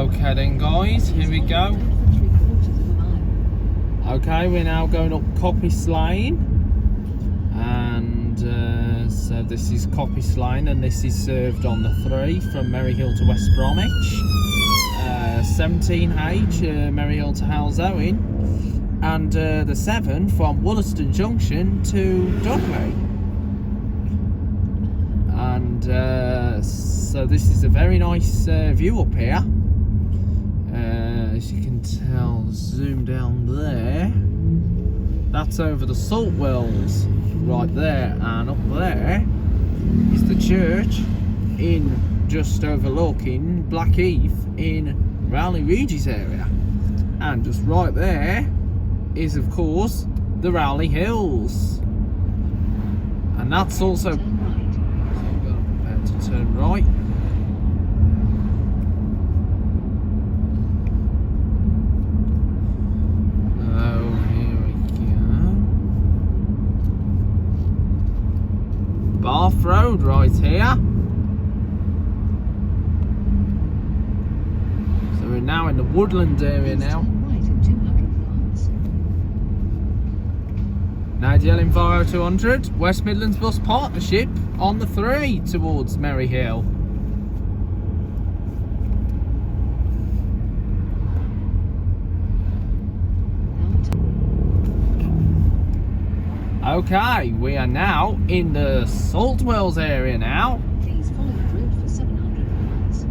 Okay then guys, here we go. Okay, we're now going up Coppice Lane, and so this is Coppice Lane, and this is served on the 3 from Merryhill to West Bromwich, 17H Merryhill to Halsowen, and the 7 from Wollaston Junction to Dudley. And so this is a very nice view up here. As you can tell, zoom down there. That's over the salt wells right there, and up there is the church in just overlooking Blackheath in Rowley Regis area. And just right there is of course the Rowley Hills. And that's also... So I'm going to prepare to turn right. Bath Road right here. So we're now in the woodland area now. Now Yelling via 200, West Midlands Bus Partnership on the 3 towards Merryhill. Okay, we are now in the Salt Wells area now. Please follow the road for 700 miles.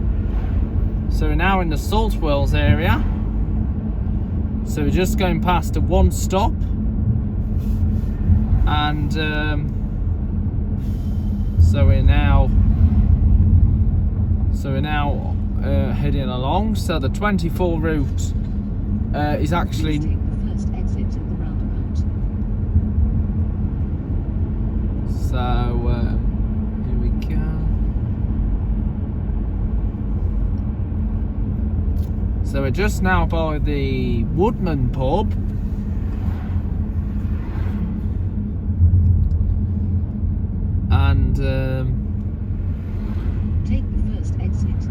So we're now in the Salt Wells area. So we're just going past a one stop. And so we're now heading along. So the 24 route is actually... Please take the first exit at the roundabout. So, here we go. So we're just now by the Woodman pub. And, take the first exit.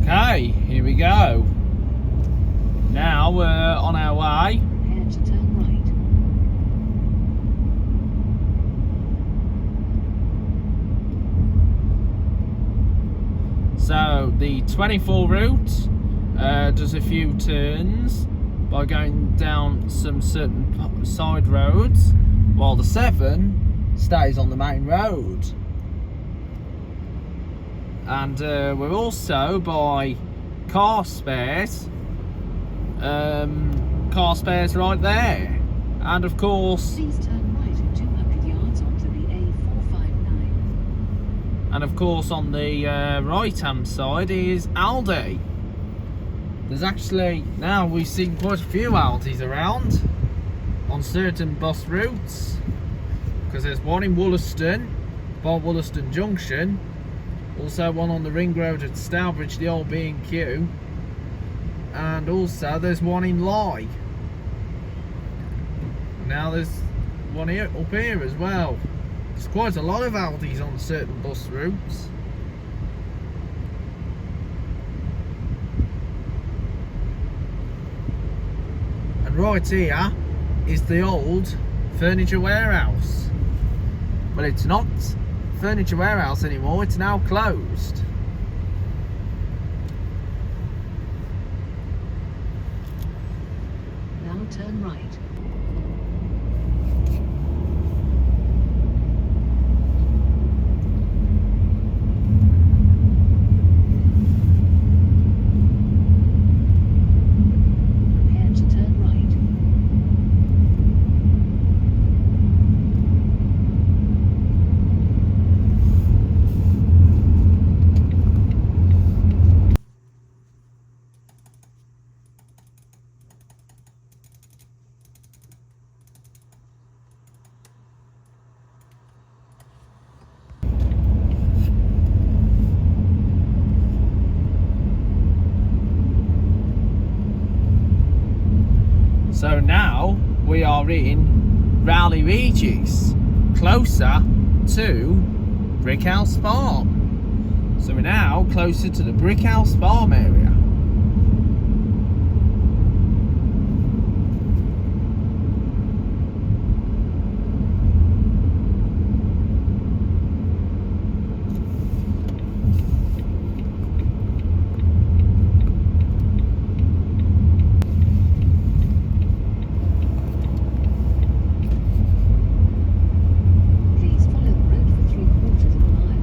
okay, here we go. Now we're on our way. Prepare to turn right. So the 24 route does a few turns by going down some certain side roads, while the 7 stays on the main road. And we're also by car spares right there. And of course... Please turn right at 200 yards onto the A459. And of course on the right hand side is Aldi. There's actually, now we've seen quite a few Aldis around on certain bus routes, because there's one in Wollaston by Wollaston Junction, also one on the ring road at Stourbridge, the old B&Q, and also there's one in Lye. Now there's one here, up here as well. There's quite a lot of Aldis on certain bus routes. And right here is the old furniture warehouse. But it's not furniture warehouse anymore, it's now closed. Now turn right. Prepare to turn right. we are in Rowley Regis, closer to Brickhouse Farm. So we're now closer to the Brickhouse Farm area. Please follow the road for 3/4 of a mile.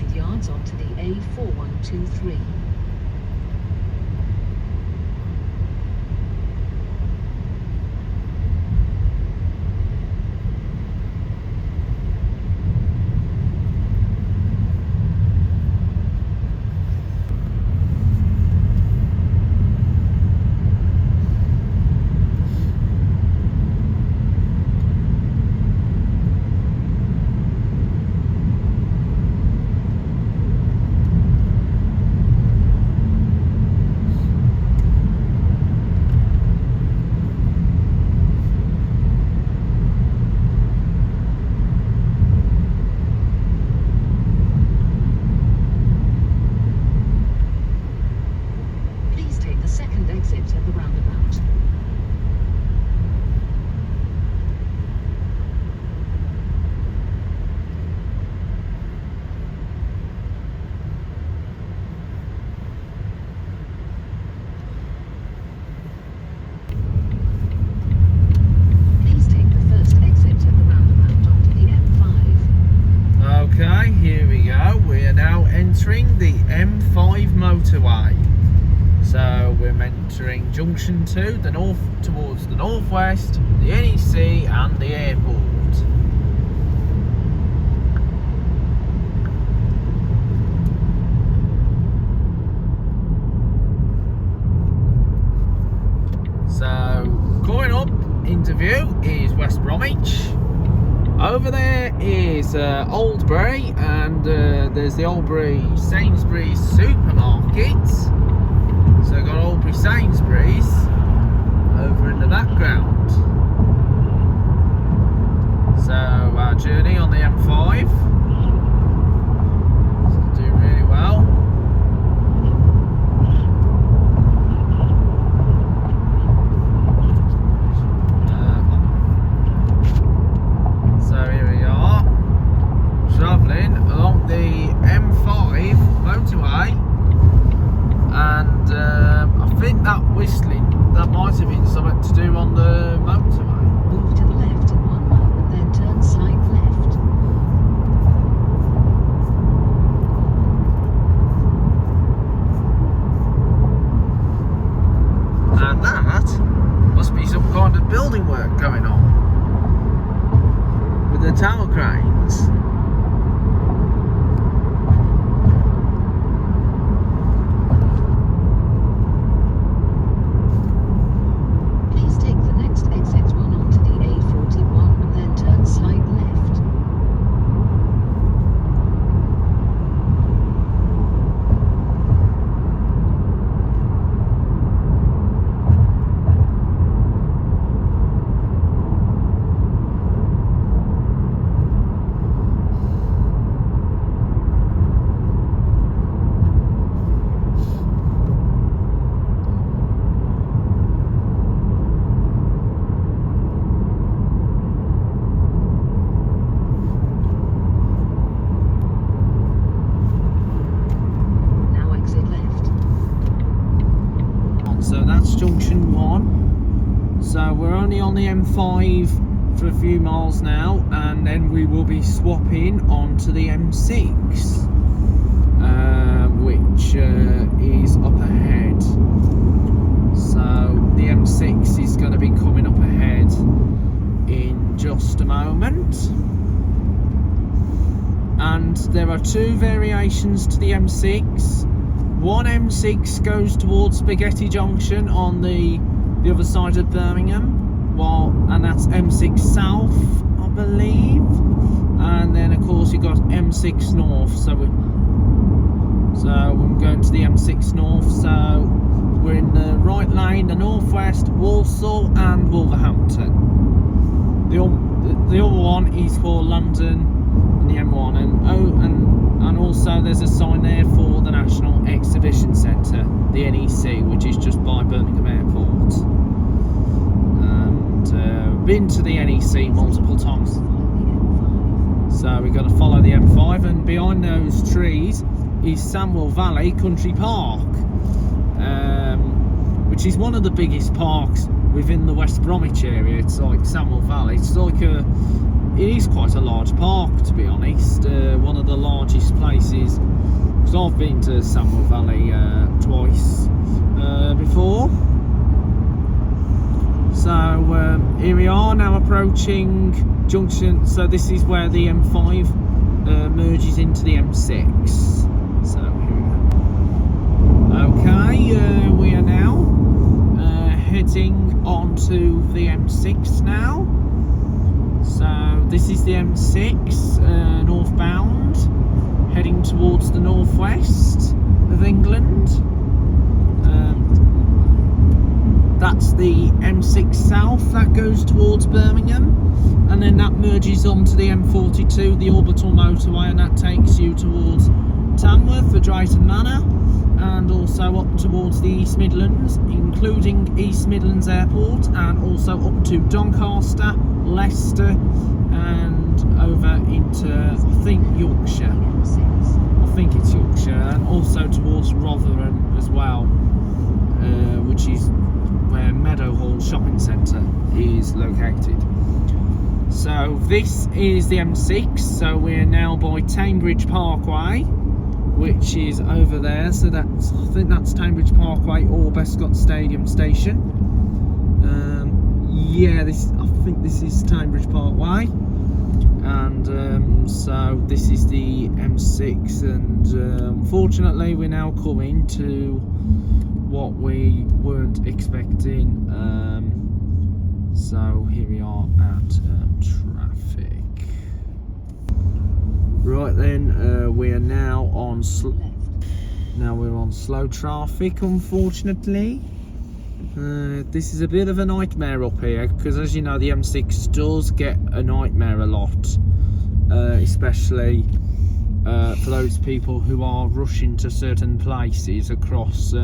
200 yards onto the A4123. Second exit at the roundabout. Please take the first exit at the roundabout onto the M5. Okay, here we go. We are now entering the M5 motorway. So we're entering junction 2, the north towards the northwest, the NEC and the airport. So coming up into view is West Bromwich. Over there is Oldbury, and there's the Oldbury Sainsbury's supermarket. So I've got Oldbury Sainsbury's over in the background. So our journey on the M5 is doing really well. So here we are, travelling along the M5 motorway. And I think that whistling, that might have been something to do on the motorway. Move to the left in 1 mile and then turn side left. And that must be some kind of building work going on with the tower cranes. Junction 1. So we're only on the M5 for a few miles now, and then we will be swapping onto the M6, which is up ahead. So the M6 is going to be coming up ahead in just a moment. And there are two variations to the M6. One M6 goes towards Spaghetti Junction on the other side of Birmingham, and that's M6 South, I believe. And then of course you've got M6 North. So we're going to the M6 North. So we're in the right lane, the northwest, Walsall and Wolverhampton. The other one is for London and the M1, and also there's a sign there for the National Exhibition Centre, the NEC, which is just by Birmingham Airport. And been to the NEC multiple times. So we've got to follow the M5, and behind those trees is Samwell Valley Country Park, which is one of the biggest parks within the West Bromwich area. It's like Samuel Valley. It's like it is quite a large park, to be honest. One of the largest places, because I've been to Samuel Valley twice before. So here we are now approaching junction. So this is where the M5 merges into the M6. So here we go. Okay, we are now heading onto the M6 now. So this is the M6 northbound, heading towards the northwest of England. That's the M6 South that goes towards Birmingham, and then that merges onto the M42, the orbital motorway, and that takes you towards Tamworth for Drayton Manor, and also up towards the East Midlands, including East Midlands Airport, and also up to Doncaster, Leicester, and over into, I think, Yorkshire. I think it's Yorkshire, and also towards Rotherham as well, which is where Meadowhall Shopping Centre is located. So this is the M6, so we're now by Cambridge Parkway, which is over there. So that's, I think that's Cambridge Parkway or Bescott Stadium Station. Yeah, I think this is Cambridge Parkway, and so this is the M6, and unfortunately we're now coming to what we weren't expecting. So here we are at traffic. Right then, we are now on we're on slow traffic, unfortunately. This is a bit of a nightmare up here, because as you know, the M6 does get a nightmare a lot, especially for those people who are rushing to certain places across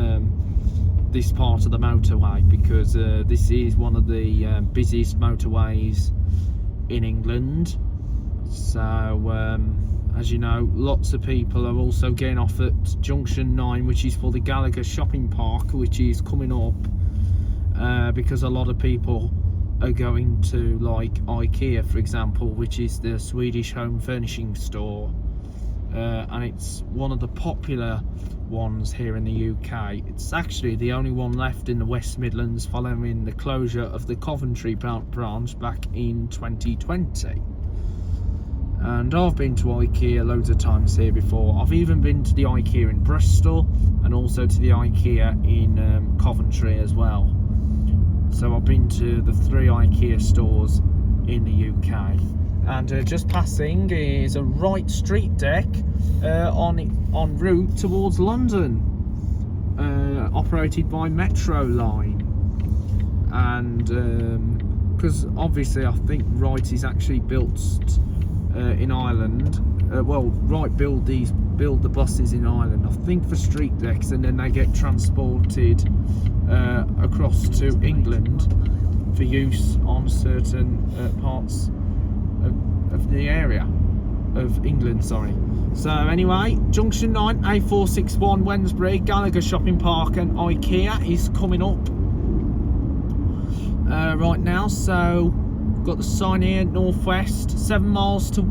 this part of the motorway, because this is one of the busiest motorways in England. So as you know, lots of people are also getting off at junction 9, which is for the Gallagher Shopping Park, which is coming up, because a lot of people are going to, like, IKEA, for example, which is the Swedish home furnishing store, and it's one of the popular ones here in the UK. It's actually the only one left in the West Midlands following the closure of the Coventry branch back in 2020. And I've been to IKEA loads of times here before. I've even been to the IKEA in Bristol, and also to the IKEA in Coventry as well. So I've been to the 3 IKEA stores in the UK. And just passing is a right street deck en route towards London, operated by Metro Line. And because obviously I think Wright is actually built in Ireland. Well, Wright build the buses in Ireland, I think, for street decks, and then they get transported across to England for use on certain parts of the area of England, sorry. So anyway, junction 9, A461 Wednesbury, Gallagher Shopping Park and IKEA is coming up right now. So we've got the sign here, northwest, 7 miles to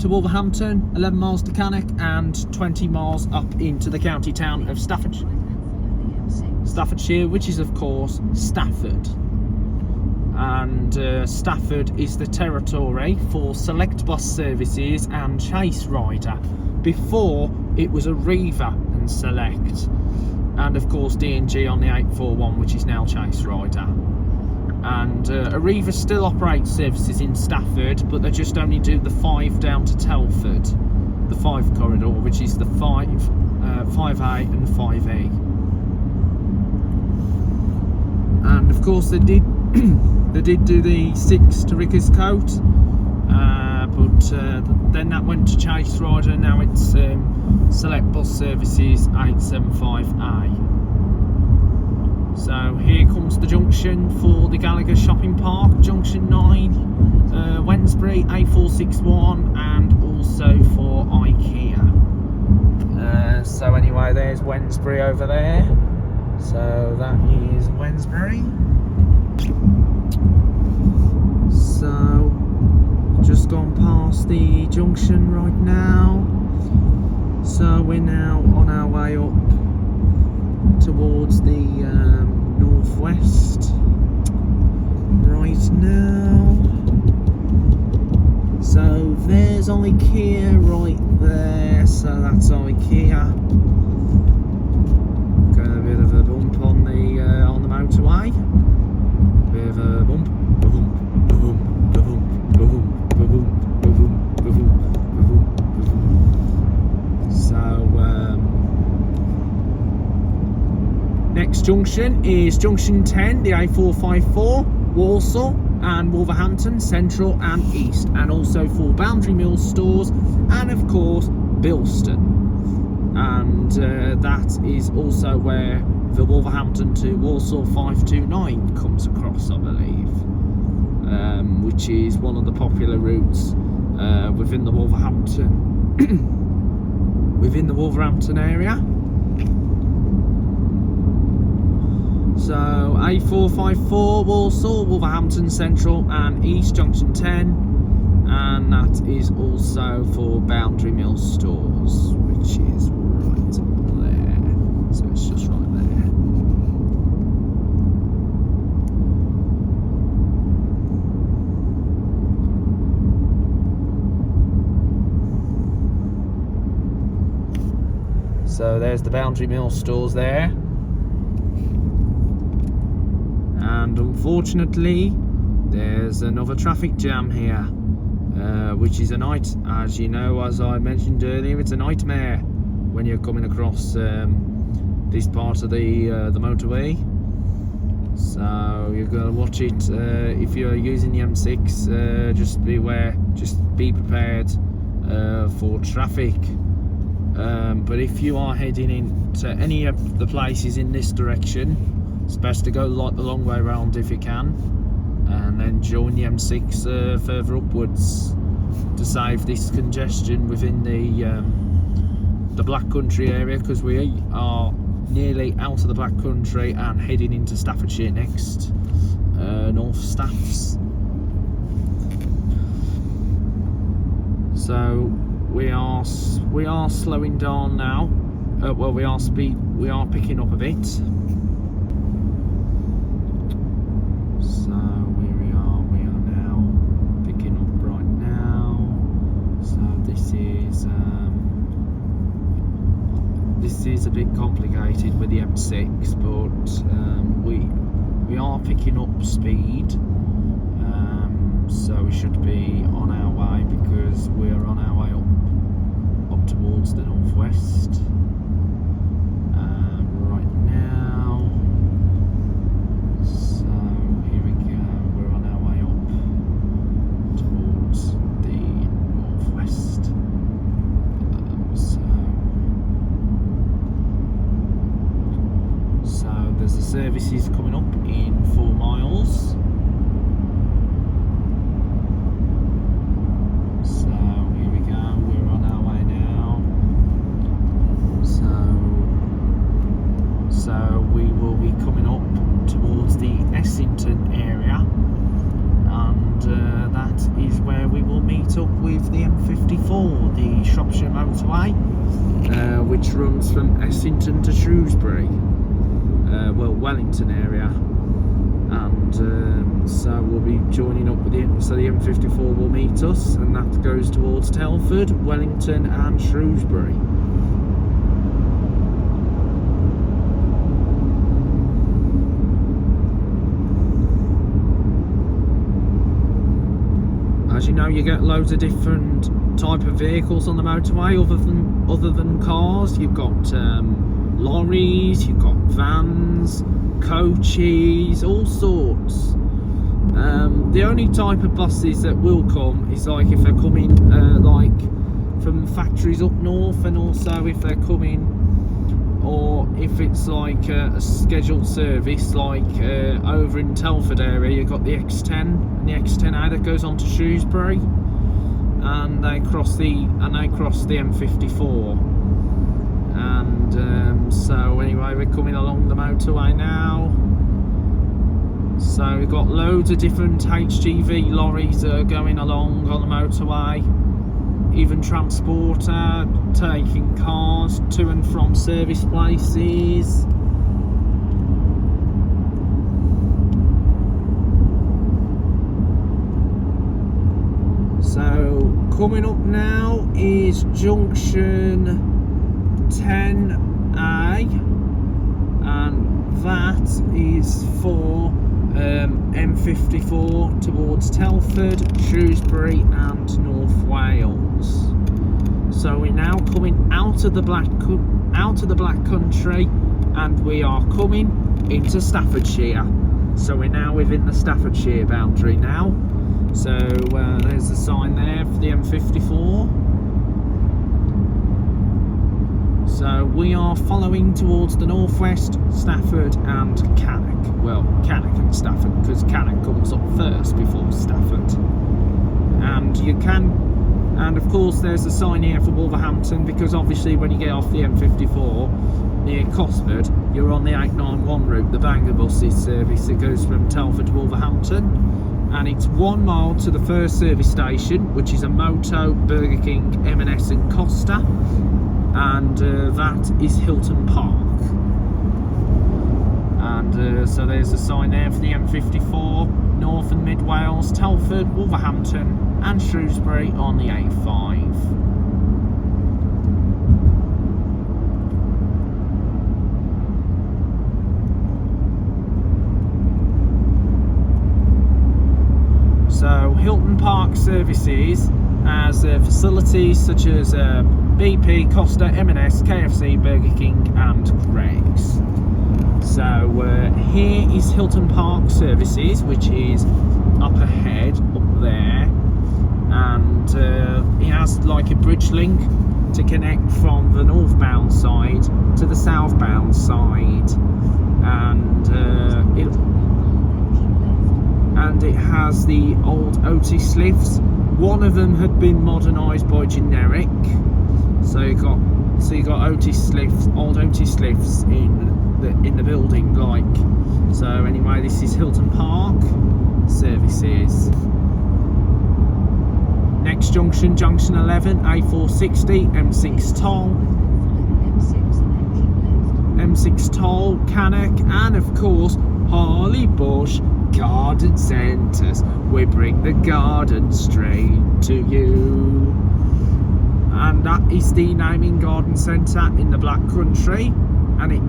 Wolverhampton, 11 miles to Cannock, and 20 miles up into the county town of Staffordshire, which is of course Stafford. And Stafford is the territory for Select Bus Services and Chase Rider. Before, it was Arriva and Select, and of course D&G on the 841, which is now Chase Rider. And Arriva still operates services in Stafford, but they just only do the 5 down to Telford, the 5 corridor, which is the 5A and 5E. And of course they did do the 6 to Rickerscote, but then that went to Chase Rider. Now it's Select Bus Services 875A. So here comes the junction for the Gallagher Shopping Park, junction 9, Wednesbury, A461, and also for IKEA. So anyway, there's Wednesbury over there. So that is Wednesbury. So just gone past the junction right now, so we're now on our way up towards the northwest right now. So there's IKEA right there, so that's IKEA. Got a bit of a bump on the motorway. Bit of a bump. Boom, boom, boom, boom, boom, boom, boom, boom. So next junction is junction 10, the A454, Walsall and Wolverhampton, Central and East, and also for Boundary Mill stores, and of course Bilston. And that is also where the Wolverhampton to Walsall 529 comes across, I believe, which is one of the popular routes within the Wolverhampton area. So A454 Walsall, Wolverhampton, Central and East, junction 10, and that is also for Boundary Mill stores, which is right there. So it's just right there. So there's the Boundary Mill stores there. And unfortunately, there's another traffic jam here, which is as you know, as I mentioned earlier, it's a nightmare when you're coming across this part of the motorway. So you're going to watch it. If you're using the M6, just beware, just be prepared for traffic. But if you are heading into any of the places in this direction, it's best to go the long way around if you can, and then join the M6 further upwards to save this congestion within the Black Country area, because we are nearly out of the Black Country and heading into Staffordshire next, North Staffs. So we are slowing down now. Well, we are picking up a bit. So here we are now picking up right now. So this is a bit complicated with the M6, but we are picking up speed. So we should be on our way, because we are on our way up towards the northwest. Right now. So here we go, we're on our way up towards the northwest. So there's the services coming up in 4 miles. So here we go, we're on our way now. So we will be coming up towards the Essington area, and that is where we will meet up with the M54, the Shropshire motorway, which runs from Essington to Shrewsbury, Wellington area, and so we'll be joining up with the M54 will meet us, and that goes towards Telford, Wellington and Shrewsbury. As you know, you get loads of different type of vehicles on the motorway other than cars. You've got lorries, you've got vans, coaches, all sorts. The only type of buses that will come is like if they're coming like from factories up north, and also if they're coming, or if it's like a scheduled service, like over in Telford area, you've got the X10 and the X10A that goes on to Shrewsbury, and they cross the M54. And so anyway, we're coming along the motorway now. So we've got loads of different HGV lorries going along on the motorway, even transporter taking cars to and from service places. So coming up now is junction 10A, and that is for M54 towards Telford, Shrewsbury and North Wales. So we're now coming out of the Black Country, and we are coming into Staffordshire. So we're now within the Staffordshire boundary now. So there's the sign there for the M54. So we are following towards the northwest, Stafford and Cannock. Well, Cannock and Stafford, because Cannock comes up first before Stafford. And and of course there's a sign here for Wolverhampton, because obviously when you get off the M54 near Cosford, you're on the 891 route, the Banger buses service that goes from Telford to Wolverhampton. And it's 1 mile to the first service station, which is a Moto, Burger King, M&S and Costa, and that is Hilton Park. And so there's a sign there for the M54, North and Mid Wales, Telford, Wolverhampton and Shrewsbury on the A5. So Hilton Park services has facilities such as BP, Costa, M&S, KFC, Burger King and Greggs. So here is Hilton Park services, which is up ahead, up there, and it has like a bridge link to connect from the northbound side to the southbound side, and it has the old Otis lifts. One of them had been modernised by Generic, so you got Otis lifts, old Otis lifts in the building, like. So anyway, this is Hilton Park services. Next junction, junction 11, A460, M6 toll, M6 toll, Cannock, and of course Harley Bush Garden Centres. We bring the garden straight to you. And that is the Naming Garden Centre in the Black Country, and it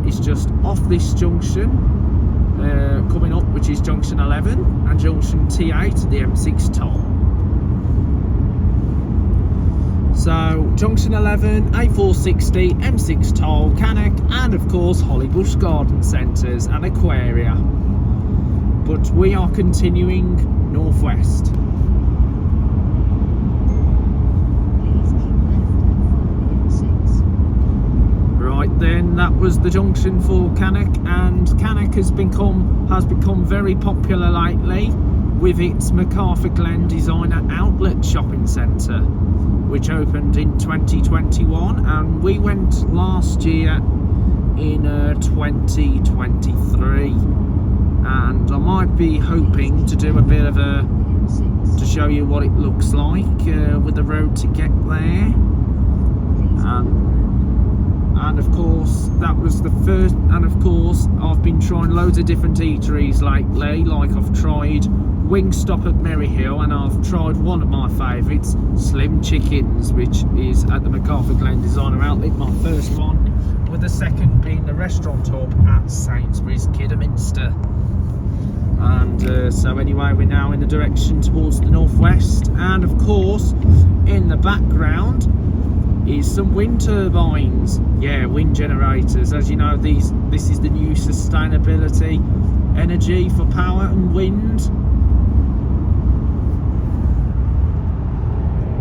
is just off this junction coming up, which is junction 11 and junction T8, the M6 toll. So junction 11, A460, M6 toll, Cannock, and of course Hollybush Garden Centres and Aquaria. But we are continuing northwest. Right then, that was the junction for Cannock, and Cannock has become very popular lately with its MacArthur Glen Designer Outlet Shopping Centre, which opened in 2021, and we went last year in 2023. And I might be hoping to do a bit of to show you what it looks like with the road to get there, and of course that was the first. And of course I've been trying loads of different eateries lately, like I've tried Wingstop at Maryhill, and I've tried one of my favourites, Slim Chickens, which is at the MacArthur Glen Designer Outlet, my first one, with the second being the Restaurant Hub at Sainsbury's Kidderminster. And so anyway, we're now in the direction towards the northwest, and of course in the background is some wind turbines, wind generators. As you know, this is the new sustainability energy for power and wind.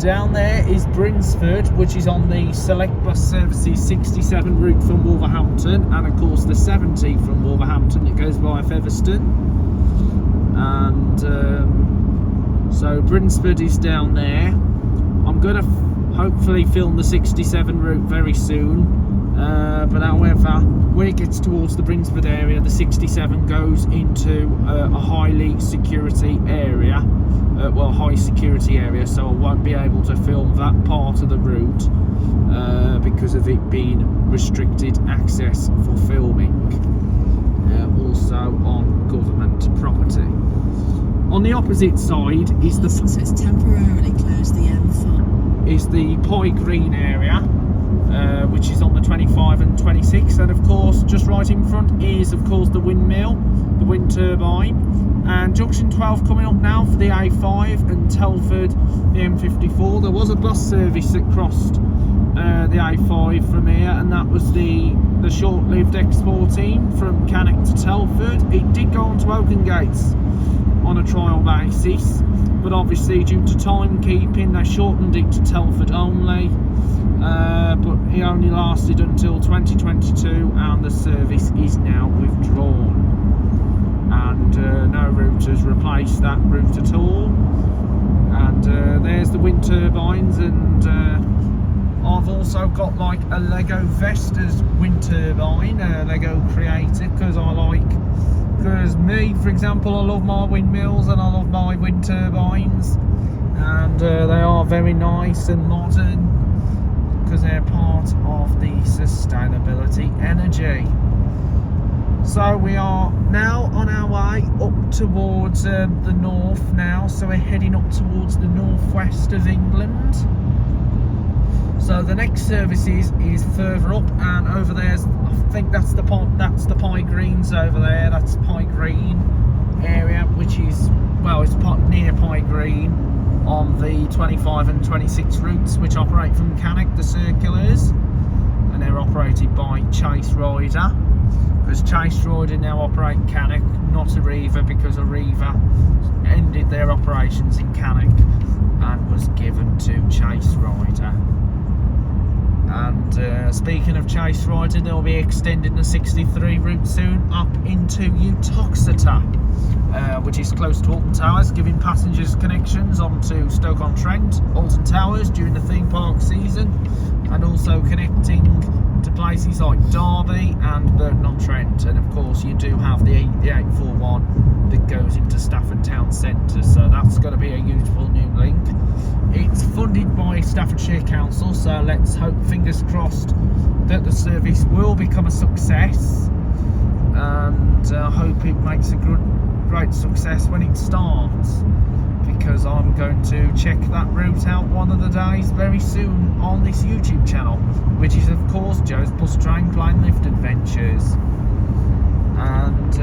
Down there is Brinsford, which is on the Select Bus Services 67 route from Wolverhampton, and of course the 70 from Wolverhampton that goes via Featherstone. And so Brinsford is down there. I'm gonna hopefully film the 67 route very soon. But however, when it gets towards the Brinsford area, the 67 goes into a highly security area, high security area, so I won't be able to film that part of the route because of it being restricted access for filming, also on government property. On the opposite side is the So it's temporarily closed the M5. Is the Pie Green area, which is on the 25 and 26, and of course just right in front is of course the windmill, the wind turbine, and junction 12 coming up now for the A5 and Telford the M54. There was a bus service that crossed the A5 from here, and that was the short-lived exporting from Cannock to Telford. It did go on to Oaken Gates on a trial basis, but obviously due to timekeeping they shortened it to Telford only, but it only lasted until 2022 and the service is now withdrawn, and no route has replaced that route at all. And there's the wind turbines, and I've also got like a Lego Vestas wind turbine, Lego Creator, because me, for example, I love my windmills and I love my wind turbines, and they are very nice and modern because they're part of the sustainability energy. So we are now on our way up towards the north now, so we're heading up towards the northwest of England. So the next service is further up, and over there's, I think that's the Pie Greens over there. That's Pie Green area, which is, well, it's near Pie Green on the 25 and 26 routes, which operate from Cannock, the circulars, and they're operated by Chase Rider, because Chase Rider now operate Cannock, not Arriva, because Arriva ended their operations in Cannock and was given to Chase Rider. And speaking of Chase Rider, they'll be extending the 63 route soon up into Uttoxeter, which is close to Alton Towers, giving passengers connections onto Stoke-on-Trent, Alton Towers during the theme park season, and also connecting to places like Derby and Burton-on-Trent. And of course you do have the 841 that goes into Stafford Town Centre, so that's going to be a useful new link. It's funded by Staffordshire Council, so let's hope, fingers crossed, that the service will become a success, and I hope it makes a great success when it starts, because I'm going to check that route out one of the days very soon on this YouTube channel, which is of course Joe's Bus Train Plane Lift Adventures. And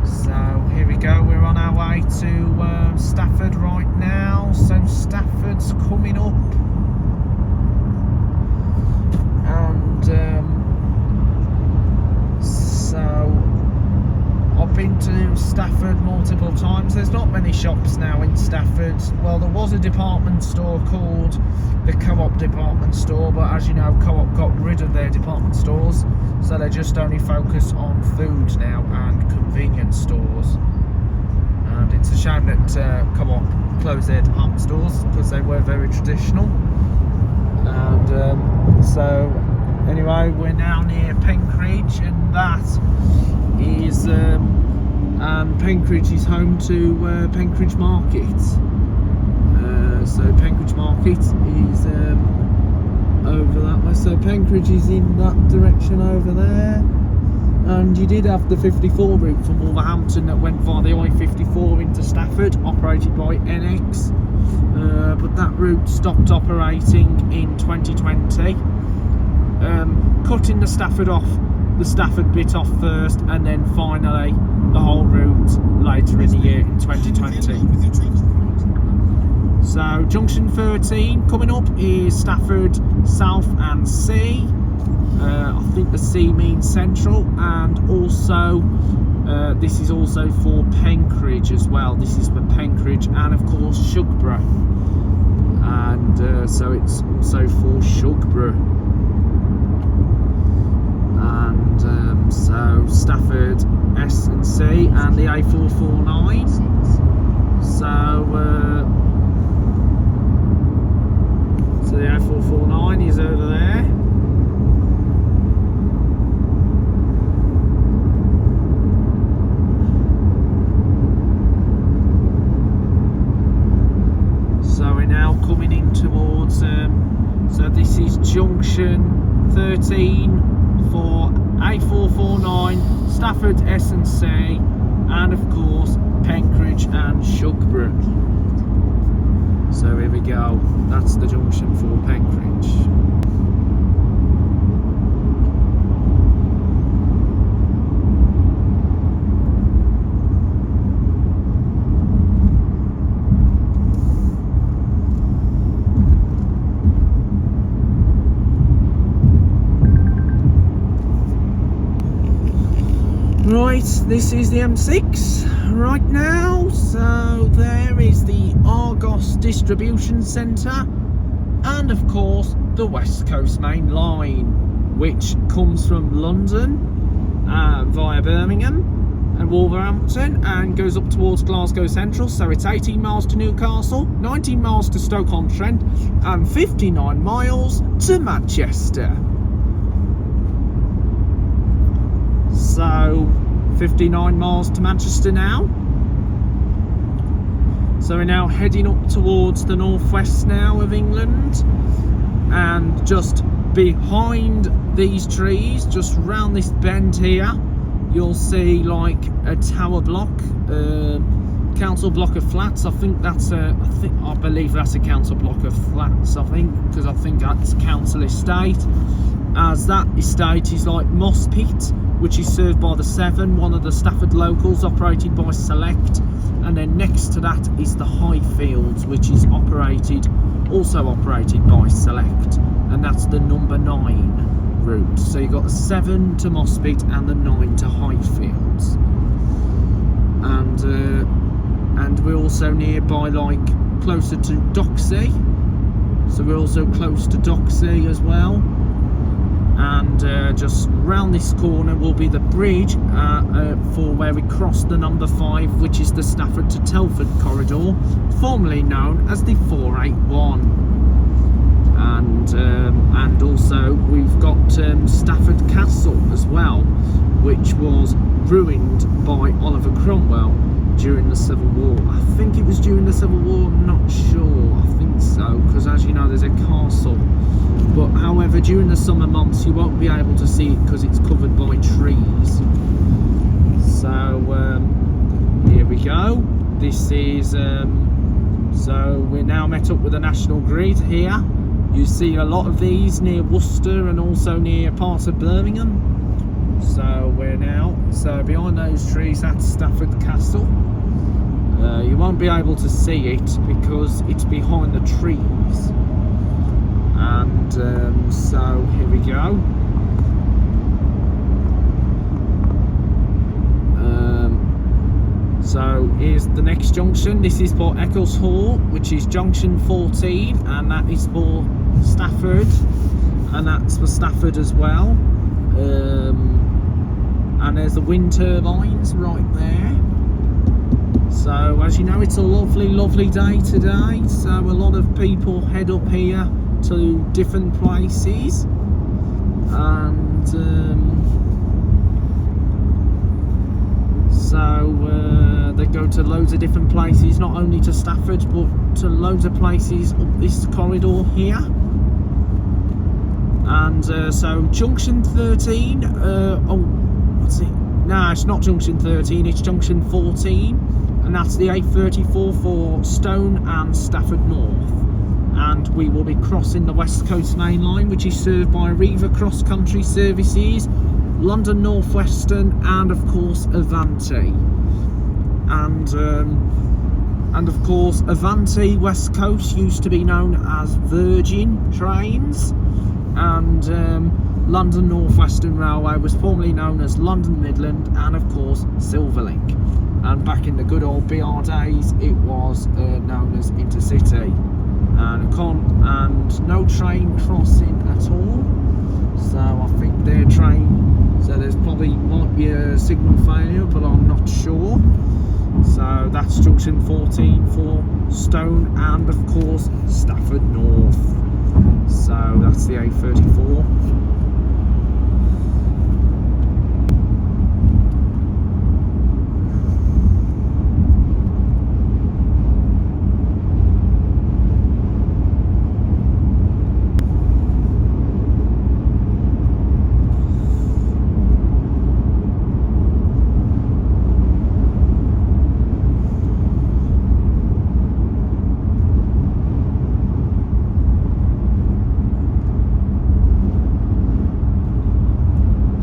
so here we go, we're on our way to Stafford right now, so Stafford's coming up, and so I've been to Stafford multiple times. There's not many shops now in Stafford. Well, there was a department store called the Co-op department store, but as you know, Co-op got rid of their department stores, so they just only focus on food now and convenience stores. And it's a shame that Co-op closed their department stores, because they were very traditional. And so anyway, we're now near Penkridge, and that is Penkridge is home to Penkridge Market. So Penkridge Market is over that way. So Penkridge is in that direction over there. And you did have the 54 route from Wolverhampton that went via the I-54 into Stafford, operated by NX. But that route stopped operating in 2020, cutting the Stafford bit off first, and then finally the whole route later in the year in 2020. So junction 13 coming up is Stafford South and C. I think the C means central, and also this is also for Penkridge as well. This is for Penkridge and of course Shugborough, and so it's also for Shugborough. And so Stafford S and C and the A449. So So the A449 is over there. So we're now coming in towards, so this is junction 13 for A449, Stafford S&C, and of course Penkridge and Shugborough. So here we go, that's the junction for Penkridge. Right, this is the M6 right now, so there is the Argos Distribution Centre and of course the West Coast Main Line, which comes from London via Birmingham and Wolverhampton and goes up towards Glasgow Central. So it's 18 miles to Newcastle, 19 miles to Stoke-on-Trent and 59 miles to Manchester. So 59 miles to Manchester now. So we're now heading up towards the northwest now of England, and just behind these trees, just round this bend here, you'll see like a tower block, council block of flats. I think that's I believe that's a council block of flats, I think, because I think that's council estate, as that estate is like Moss Pit, which is served by the Severn, one of the Stafford locals, operated by Select, and then next to that is the Highfields, which is also operated by Select, and that's the number 9 route. So you've got the 7 to Mospit and the 9 to Highfields, and we're also nearby, like closer to Docksea, so we're also close to Docksea as well. And just round this corner will be the bridge for where we cross the number 5, which is the Stafford to Telford corridor, formerly known as the 481. And also we've got Stafford Castle as well, which was ruined by Oliver Cromwell during the Civil War. I think it was during the Civil War, I'm not sure. I think so, because as you know there's a castle. But however, during the summer months you won't be able to see it because it's covered by trees. So here we go. This is so we're now met up with the National Grid here. You see a lot of these near Worcester and also near parts of Birmingham. So so behind those trees, that's Stafford Castle. You won't be able to see it because it's behind the trees. And so here we go. So here's the next junction. This is for Eccleshall, which is junction 14, and that is for Stafford, and that's for Stafford as well. And there's the wind turbines right there. So as you know, it's a lovely day today, so a lot of people head up here to different places, and so they go to loads of different places, not only to Stafford but to loads of places up this corridor here. And so junction 13, what's it? No, it's not junction 13, it's junction 14, and that's the A34 for Stone and Stafford North. And we will be crossing the West Coast Main Line, which is served by Arriva Cross Country Services, London North Western, and of course Avanti. And of course Avanti West Coast used to be known as Virgin Trains, and London North Western Railway was formerly known as London Midland, and of course Silverlink. And back in the good old BR days, it was known as Intercity. And no train crossing at all. So I think their train, so there's probably might be a signal failure, but I'm not sure. So that's junction 14 for Stone and of course Stafford North. So that's the A34.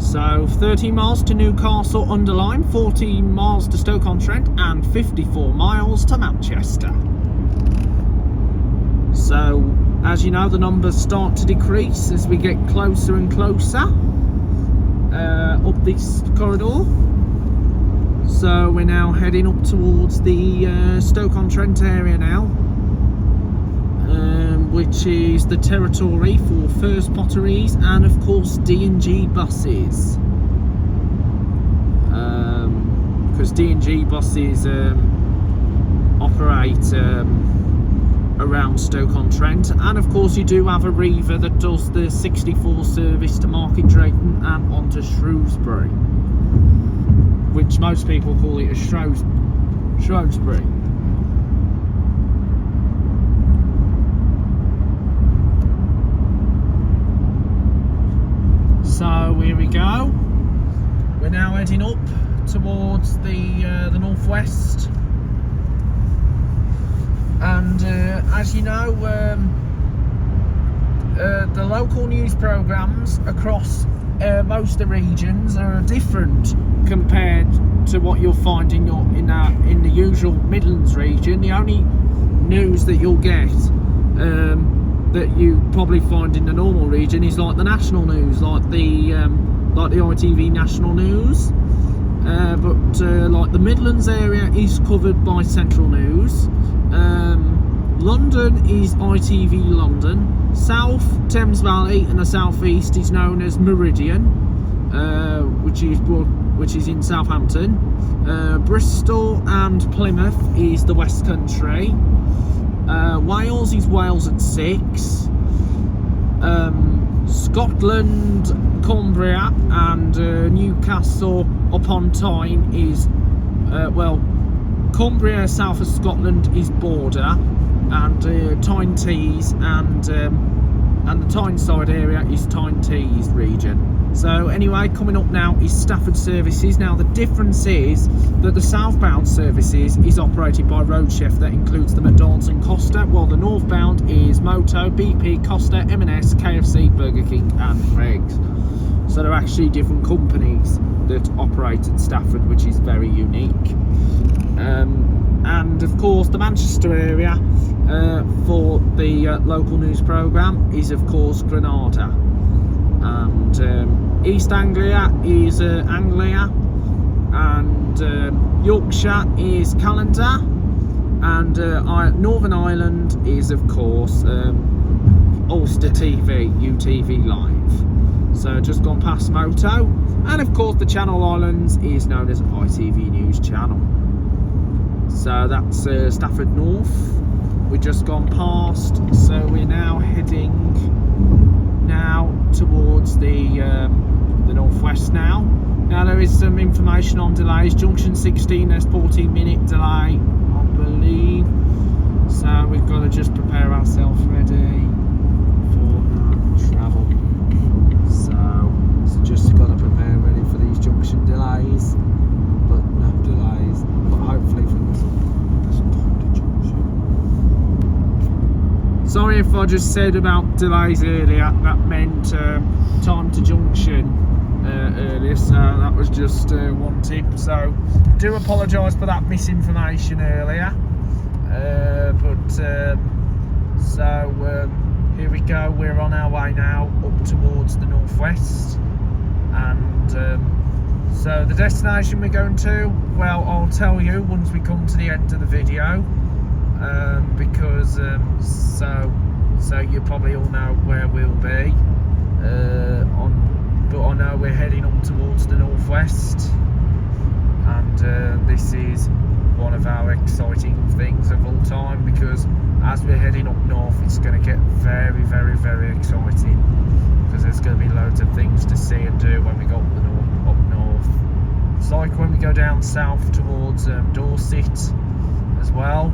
So 13 miles to Newcastle Underline, 14 miles to Stoke-on-Trent and 54 miles to Manchester. So as you know, the numbers start to decrease as we get closer and closer up this corridor. So we're now heading up towards the Stoke-on-Trent area now, which is the territory for First Potteries and of course D&G buses, because D&G buses operate around Stoke-on-Trent, and of course you do have a Reaver that does the 64 service to Market Drayton and onto Shrewsbury, which most people call it a Shrewsbury. So here we go. We're now heading up towards the northwest, and as you know, the local news programmes across most of the regions are different compared to what you'll find in the usual Midlands region. The only news that you'll get that you probably find in the normal region is like the national news, like the ITV national news, but like the Midlands area is covered by Central News. London is ITV London. South Thames Valley and the South East is known as Meridian, which is in Southampton. Bristol and Plymouth is the West Country. Wales is Wales at 6. Scotland, Cumbria and Newcastle upon Tyne is Cumbria south of Scotland is border, and Tyne Tees and the Tyneside area is Tyne Tees region. So anyway, coming up now is Stafford services. Now the difference is that the southbound services is operated by Roadchef, that includes the McDonald's and Costa, while the northbound is Moto, BP, Costa, M&S, KFC, Burger King and Greggs. So they're actually different companies that operate at Stafford, which is very unique. And of course the Manchester area for the local news programme is of course Granada, and East Anglia is Anglia, and Yorkshire is Calendar, and Northern Ireland is of course Ulster TV, UTV Live. So just gone past Moto, and of course the Channel Islands is known as ITV News Channel. So that's Stafford North. We've just gone past, so we're now heading towards the northwest now. Now there is some information on delays. Junction 16, there's 14-minute delay, I believe. So we've got to just prepare ourselves ready for travel. So just got to prepare ready for these junction delays, but no delays. But hopefully things will time to junction. Sorry if I just said about delays earlier. That meant time to junction earlier, so that was just one tip. So do apologise for that misinformation earlier, here we go. We're on our way now up towards the northwest, and so the destination we're going to, well, I'll tell you once we come to the end of the video, because so you probably all know where we'll be but I know we're heading up towards the northwest, and this is one of our exciting things of all time, because as we're heading up north, it's going to get very, very, very exciting, because there's going to be loads of things to see and do when we go up north. It's like when we go down south towards Dorset as well,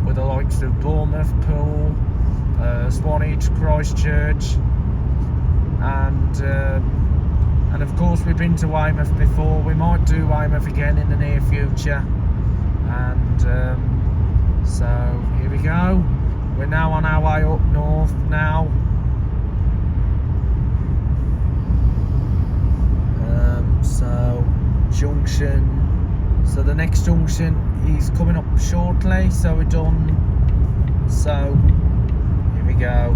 with the likes of Bournemouth, Poole, Swanage, Christchurch, and of course we've been to Weymouth before. We might do Weymouth again in the near future, and so here we go. We're now on our way up north now. So junction, so the next junction is coming up shortly, so we're done. So here we go.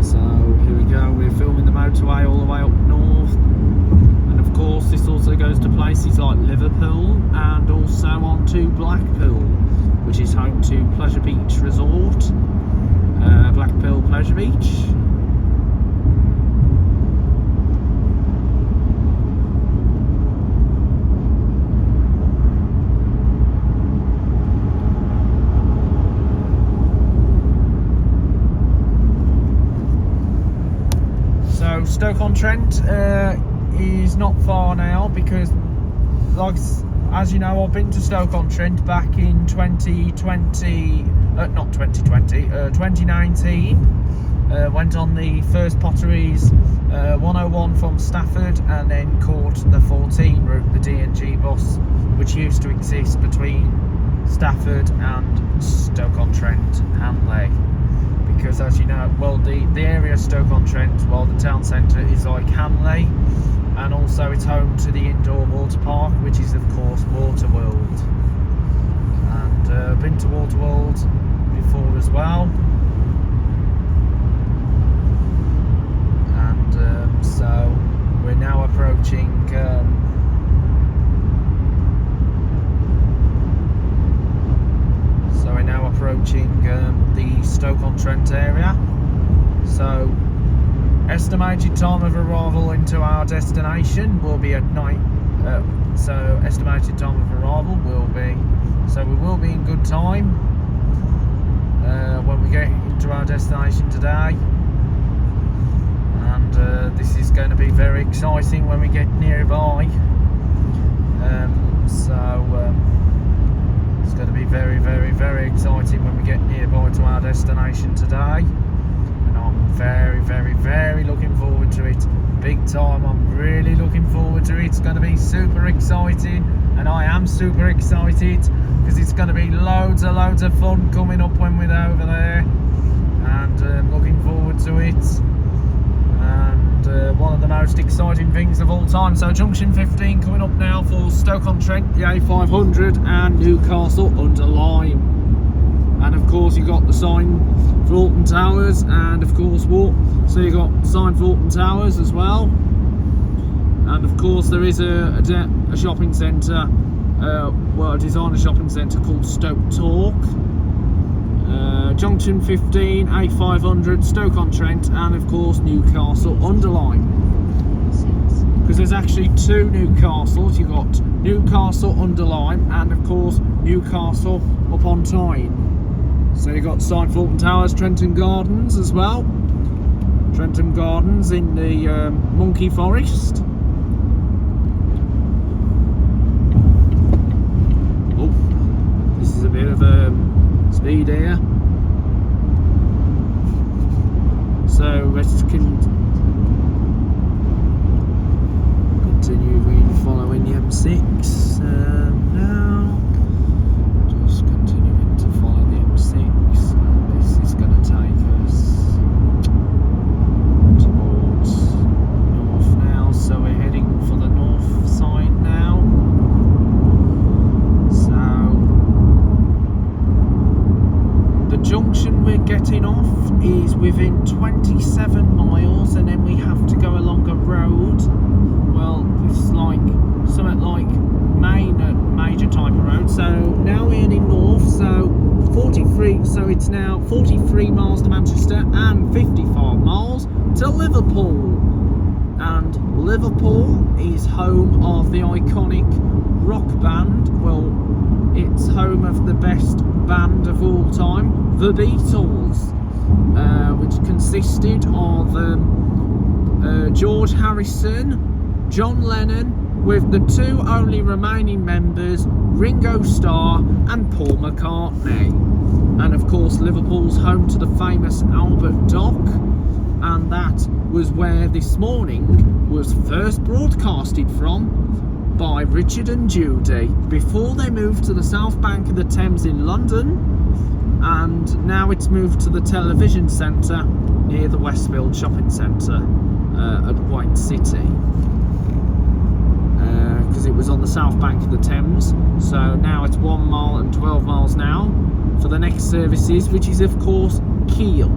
So here we go, we're filming the motorway all the way up north, and of course this also goes to places like Liverpool and also on to Blackpool, which is home to Pleasure Beach Resort, Blackpool Pleasure Beach. Stoke-on-Trent is not far now, because like as you know, I've been to Stoke-on-Trent back in 2019. Went on the first Potteries 101 from Stafford, and then caught the 14 route, the D&G bus, which used to exist between Stafford and Stoke-on-Trent, Hanley. Because as you know, well, the area of Stoke-on-Trent, well, the town centre is like Hanley, and also it's home to the indoor water park, which is of course Waterworld. And been to Waterworld before as well. And so we're now approaching the Stoke-on-Trent area. So estimated time of arrival into our destination will be at night. So estimated time of arrival will be, so we will be in good time when we get into our destination today. And this is going to be very exciting when we get nearby. It's going to be very, very, very exciting when we get nearby to our destination today, and I'm very, very, very looking forward to it. Big time. I'm really looking forward to it. It's going to be super exciting, and I am super excited, because it's going to be loads of fun coming up when we're over there, and looking forward to it. And one of the most exciting things of all time. So junction 15 coming up now for Stoke-on-Trent, the A500, and Newcastle-under-Lyme. And of course you've got the sign for Alton Towers, and of course so you've got sign for Alton Towers as well. And of course there is a shopping centre, a designer shopping centre called Stoke Talk. Junction 15, A500, Stoke-on-Trent, and of course Newcastle-under-Lyme. Because there's actually two Newcastles. You've got Newcastle-under-Lyme and of course Newcastle-upon-Tyne. So you've got sign for Alton Towers, Trenton Gardens as well. Trenton Gardens in the Monkey Forest. Oh, this is a bit of speed here. So let's continue following the M6 now. Just continuing to follow the M6. This is going to take us towards north now. So we're heading for the north side now. So the junction we're getting off is within 27 miles, and then we have to go along a road. Well, it's like something like major type of road. So now we're heading north, so 43, so it's now 43 miles to Manchester and 55 miles to Liverpool. And Liverpool is home of the iconic rock band. Well, it's home of the best band of all time, the Beatles, which consisted of George Harrison, John Lennon, with the two only remaining members, Ringo Starr and Paul McCartney. And of course, Liverpool's home to the famous Albert Dock, and that was where This Morning was first broadcasted from by Richard and Judy before they moved to the south bank of the Thames in London, and now it's moved to the television centre near the Westfield shopping centre at White City, because it was on the south bank of the Thames. So now it's 1 mile and 12 miles now for the next services, which is of course Kiel.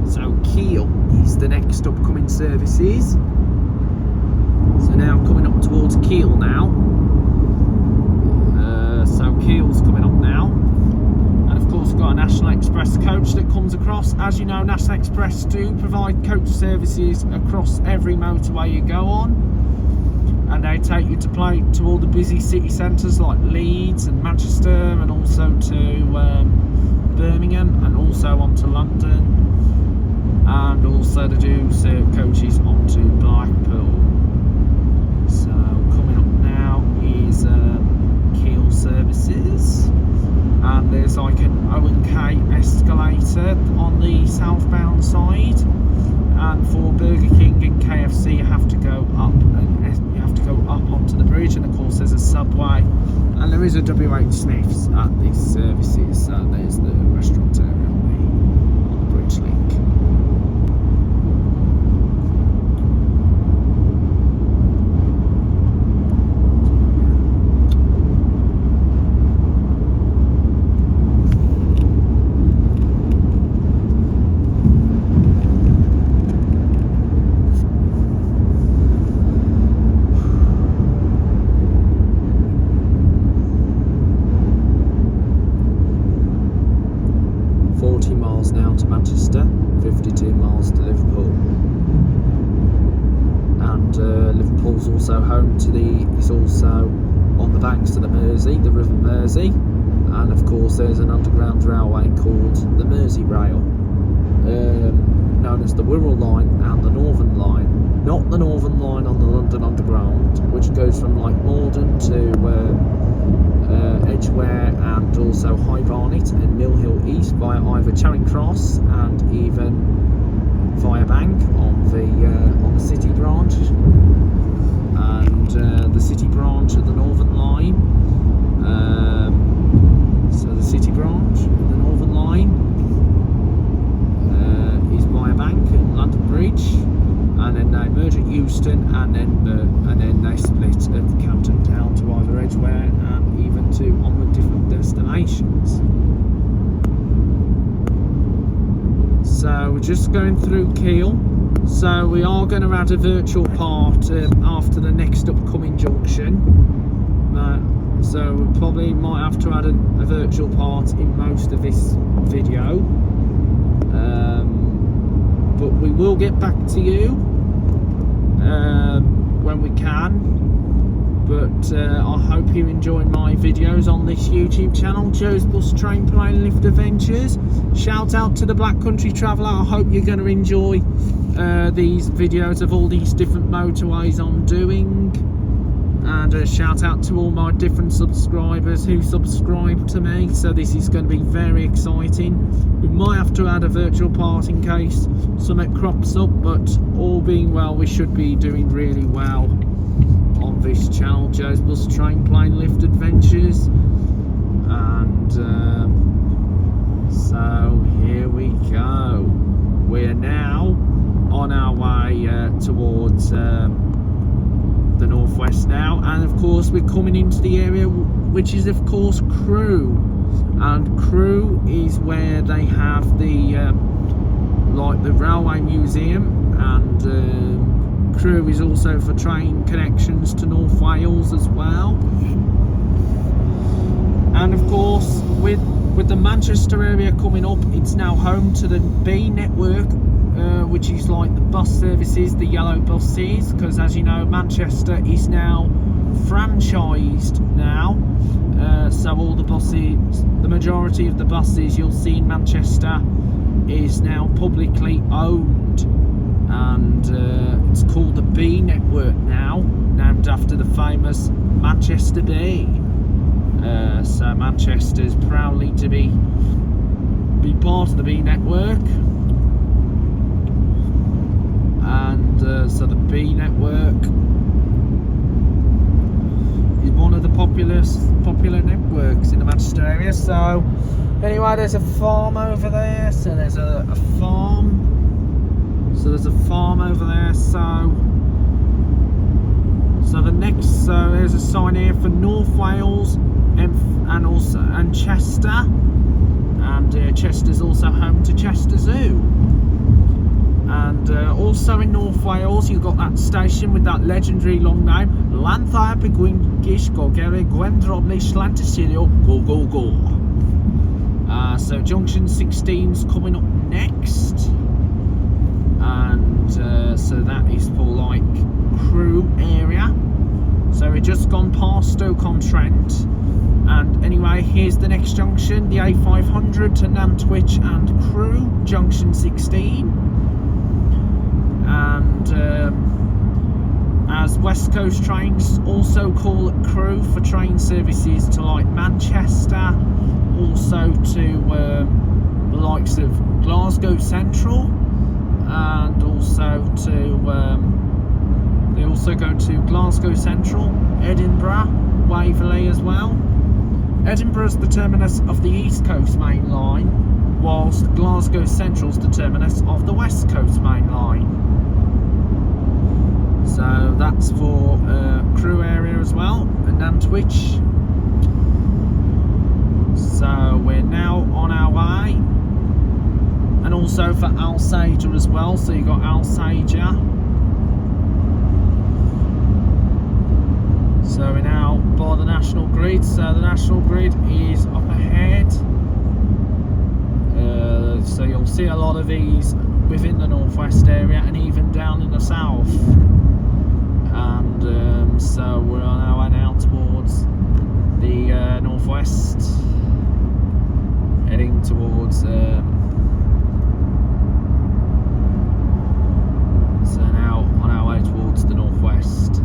So Kiel is the next upcoming services. So now coming up towards Kiel now. So Kiel's coming up now. And of course we've got a National Express coach that comes across. As you know, National Express do provide coach services across every motorway you go on. And they take you to all the busy city centres like Leeds and Manchester, and also to Birmingham, and also on to London, and also to do coaches on to Blackpool. So coming up now is Kiel services, and there's like an O&K escalator on the southbound side, and for Burger King and KFC you have to go up, and you have to go up onto the bridge, and of course there's a subway, and there is a WH Smith's at these services. So there's the restaurant area on the bridge link. Now to Manchester, 52 miles to Liverpool, and Liverpool's also home to is also on the banks of the Mersey, the River Mersey, and of course there's an underground railway called the Merseyrail, known as the Wirral Line and the Northern Line. Not the Northern Line on the London Underground, which goes from like Morden to Edgware, and also High Barnet and Mill Hill East via either Charing Cross and even via Bank on the City branch, and the City branch of the Northern Line. So the City branch of the Northern Line is via Bank and London Bridge, and then they merge at Euston, and then they split at Camden Town to either Edgware and even to on the different destinations. So we're just going through Kiel. So we are going to add a virtual part after the next upcoming junction. So we probably might have to add a virtual part in most of this video. But we will get back to you when we can. But I hope you enjoy my videos on this YouTube channel, Joe's Bus Train Plane Lift Adventures. Shout out to the Black Country Traveller. I hope you're going to enjoy these videos of all these different motorways I'm doing. And a shout out to all my different subscribers who subscribe to me. So this is going to be very exciting. We might have to add a virtual part in case something crops up, but all being well, we should be doing really well on this channel, Joe's Bus Train Plane Lift Adventures. And so here we go. We're now on our way towards the northwest now, and of course we're coming into the area which is of course Crewe, and Crewe is where they have the like the railway museum, and Crewe is also for train connections to North Wales as well. And of course with the Manchester area coming up, it's now home to the B network which is like the bus services, the yellow buses, because as you know, Manchester is now franchised now. So all the buses, the majority of the buses you'll see in Manchester is now publicly owned, and it's called the B Network now, named after the famous Manchester Bee. So Manchester's proudly to be part of the B Network, and so the B Network is one of the popular networks in the Manchester area. So anyway, there's a farm over there, so there's a farm, so there's a farm over there. So the next, so there's a sign here for North Wales and Chester, and Chester's also home to Chester Zoo. And also in North Wales, you've got that station with that legendary long name, Llanfair Gwyngish Gogere Gwendrobni Slantysilio Go Go Go. So Junction 16's coming up next, and so that is for like Crewe area. So we've just gone past Stoke-on-Trent, and anyway, here's the next junction, the A500 to Nantwich and Crewe, Junction 16. And as West Coast trains also call at Crewe for train services to like Manchester, also to the likes of Glasgow Central, and also to they also go to Glasgow Central, Edinburgh, Waverley as well. Edinburgh is the terminus of the East Coast Main Line, whilst Glasgow Central is the terminus of the West Coast Main Line. So that's for Crewe area as well, and Nantwich. So we're now on our way, and also for Alsager as well. So you've got Alsager. So we're now by the National Grid. So the National Grid is up ahead. So you'll see a lot of these within the northwest area and even down in the south. And so we're on our way now towards the northwest, heading towards so now on our way towards the northwest.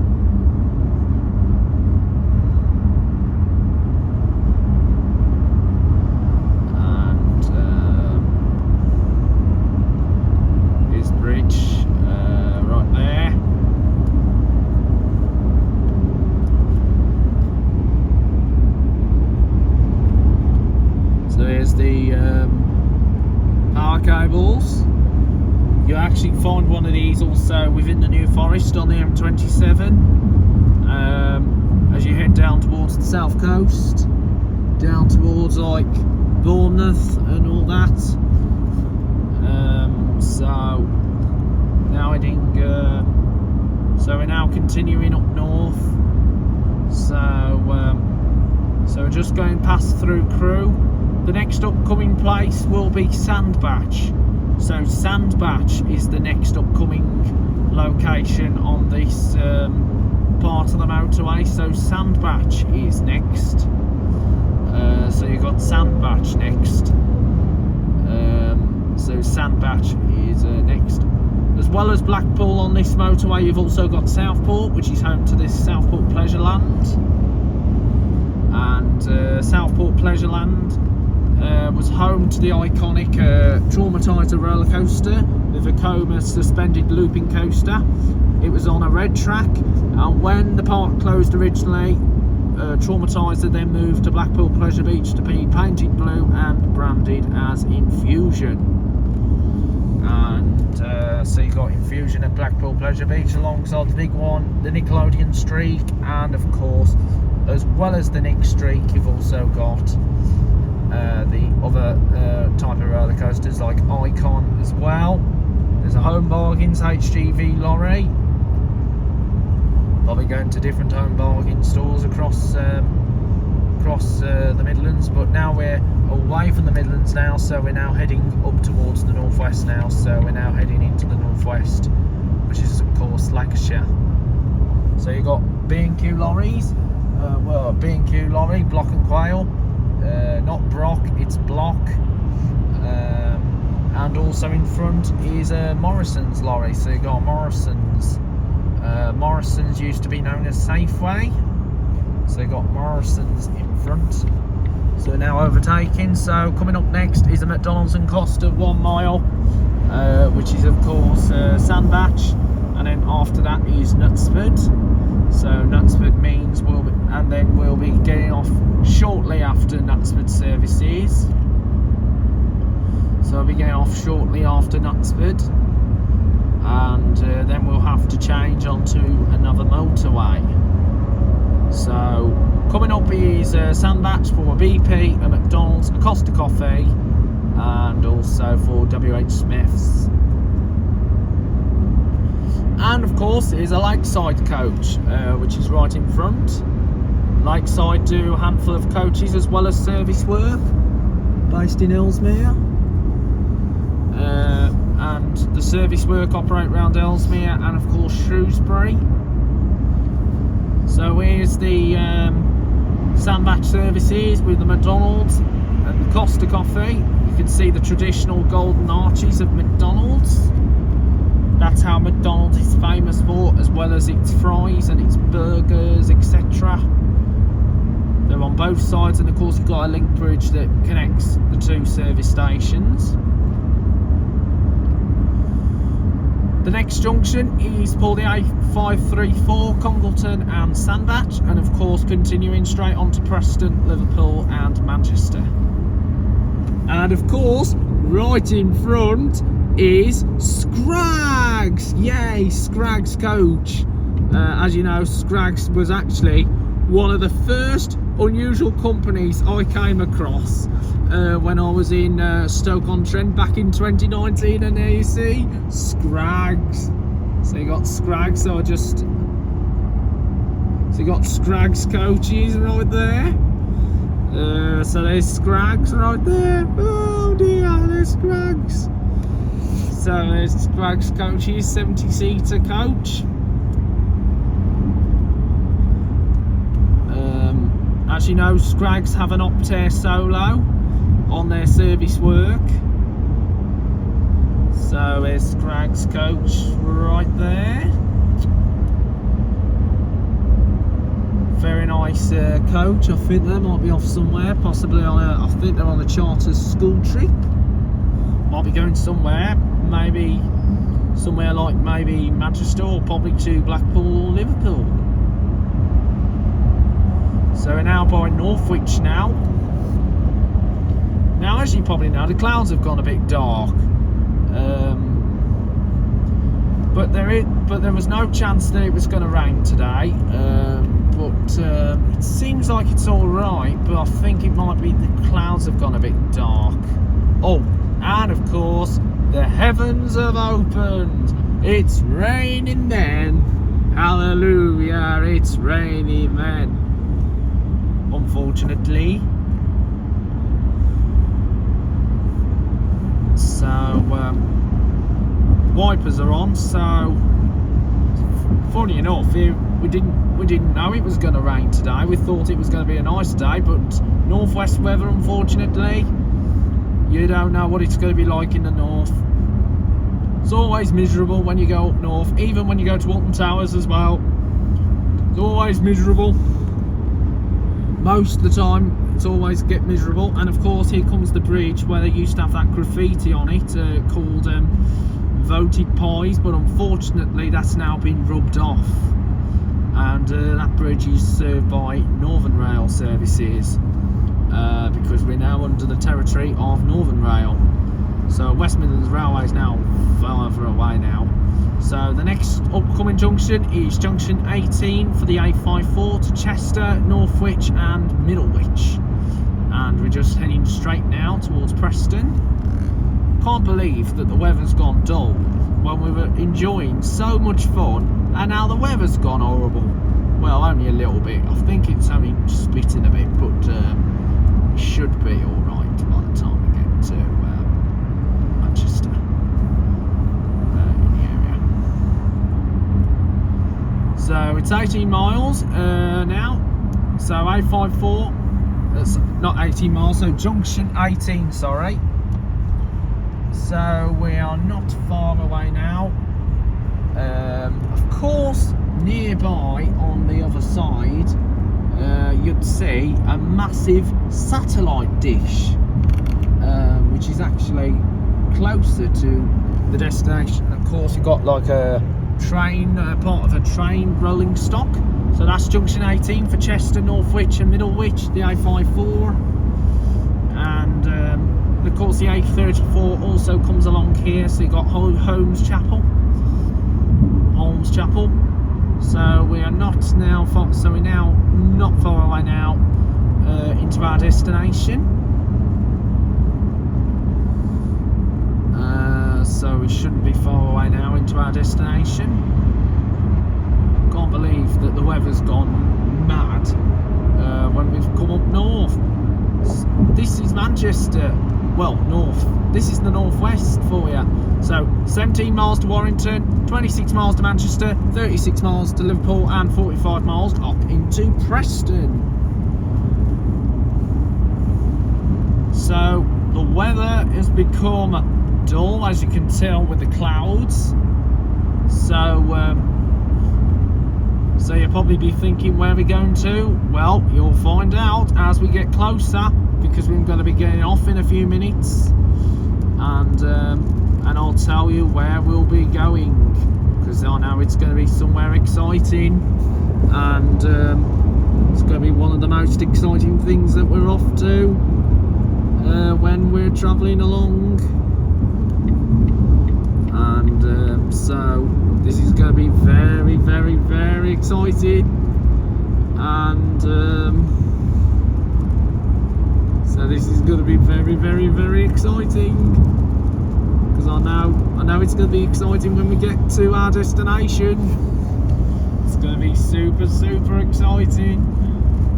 And here's the bridge right there. There's the power cables. You actually find one of these also within the New Forest on the M27 as you head down towards the south coast, down towards like Bournemouth and all that. So now heading so we're now continuing up north. So we're just going past through Crewe. The next upcoming place will be Sandbach. So Sandbach is the next upcoming location on this part of the motorway. So Sandbach is next. So you've got Sandbach next. So Sandbach is next. As well as Blackpool on this motorway, you've also got Southport, which is home to this Southport Pleasureland. And Southport Pleasureland was home to the iconic Traumatizer roller coaster with a Vekoma suspended looping coaster. It was on a red track, and when the park closed originally, Traumatizer then moved to Blackpool Pleasure Beach to be painted blue and branded as Infusion. And so you got Infusion at Blackpool Pleasure Beach alongside the big one, the Nickelodeon Streak, and of course, as well as the Nick Streak, you've also got the other type of roller coasters like Icon as well. There's a Home Bargains HGV lorry. I'll be going to different Home Bargain stores across the Midlands, but now we're away from the Midlands now, so we're now heading up towards the northwest now. So we're now heading into the northwest, which is of course Lancashire. So you got B&Q lorries, well, B&Q lorry, Block and Quail, not Brock, it's Block, and also in front is Morrison's lorry. So you got Morrison's. Morrison's used to be known as Safeway, so you got Morrison's in front. So now overtaking. So coming up next is a McDonald's and Costa 1 mile, which is of course Sandbach, and then after that is Knutsford. So Knutsford means we'll be getting off shortly after Knutsford services. So I'll be getting off shortly after Knutsford, and then we'll have to change onto another motorway. So coming up is Sandbach for a BP, a McDonald's, a Costa Coffee, and also for WH Smith's. And of course is a Lakeside coach, which is right in front. Lakeside do a handful of coaches as well as service work, based in Ellesmere. And the service work operate around Ellesmere and of course Shrewsbury. So here's the Sandbach services with the McDonald's and the Costa Coffee. You can see the traditional golden arches of McDonald's. That's how McDonald's is famous for, as well as its fries and its burgers, etc. They're on both sides, and of course you've got a link bridge that connects the two service stations. The next junction is for the A534, Congleton and Sandbach, and of course continuing straight on to Preston, Liverpool and Manchester. And of course, right in front is Scraggs! Yay, Scraggs coach. As you know, Scraggs was actually one of the first unusual companies I came across when I was in Stoke-on-Trent back in 2019, and there you see Scraggs. So you got Scraggs, so you got Scraggs coaches right there. So there's Scraggs right there. Oh dear, there's Scraggs. So there's Scraggs coaches, 70-seater coach. As you know, Scraggs have an Optare Solo on their service work. So there's Scraggs coach right there. Very nice coach. I think they might be off somewhere, possibly on I think they're on a charter school trip. Might be going somewhere, maybe somewhere like maybe Manchester, or probably to Blackpool or Liverpool. So we're now by Northwich now. Now, as you probably know, the clouds have gone a bit dark, but there was no chance that it was going to rain today. But it seems like it's all right. But I think it might be the clouds have gone a bit dark. Oh, and of course, the heavens have opened. It's raining men. Hallelujah! It's raining men. Unfortunately. So wipers are on. So funny enough, we didn't know it was going to rain today. We thought it was going to be a nice day, but northwest weather, unfortunately, you don't know what it's going to be like in the north. It's always miserable when you go up north, even when you go to Alton Towers as well. It's always miserable. Most of the time it's always get miserable. And of course here comes the bridge where they used to have that graffiti on it called voted pies, but unfortunately that's now been rubbed off, and that bridge is served by Northern Rail services, because we're now under the territory of Northern Rail. So West Midlands Railway is now further away now. So the next upcoming junction is junction 18 for the A54 to Chester, Northwich and Middlewich. And we're just heading straight now towards Preston. Can't believe that the weather's gone dull when we were enjoying so much fun, and now the weather's gone horrible. Well, only a little bit. I think it's only splitting a bit, but should be alright by the time we get to Manchester in the area. So it's 18 miles now. So A54, that's not 18 miles, so junction 18, sorry. So we are not far away now. Of course, nearby on the other side, you'd see a massive satellite dish, which is actually closer to the destination. Of course, you've got like a train, part of a train rolling stock. So that's junction 18 for Chester, Northwich and Middlewich, the A54. And of course the A34 also comes along here, so you've got Holmes Chapel. So we are not now far, so we're now not far away now into our destination. So we shouldn't be far away now into our destination. Can't believe that the weather's gone mad when we've come up north. This is Manchester, well, north. This is the northwest for you. So 17 miles to Warrington, 26 miles to Manchester, 36 miles to Liverpool, and 45 miles up into Preston. So the weather has become dull, as you can tell with the clouds. So you'll probably be thinking, where are we going to? Well, you'll find out as we get closer, because we're going to be getting off in a few minutes, and I'll tell you where we'll be going, because I know it's going to be somewhere exciting, and it's going to be one of the most exciting things that we're off to when we're travelling along. And so this is going to be very, very, very exciting, and so this is going to be very, very, very exciting, because I know it's going to be exciting when we get to our destination. It's going to be super, super exciting.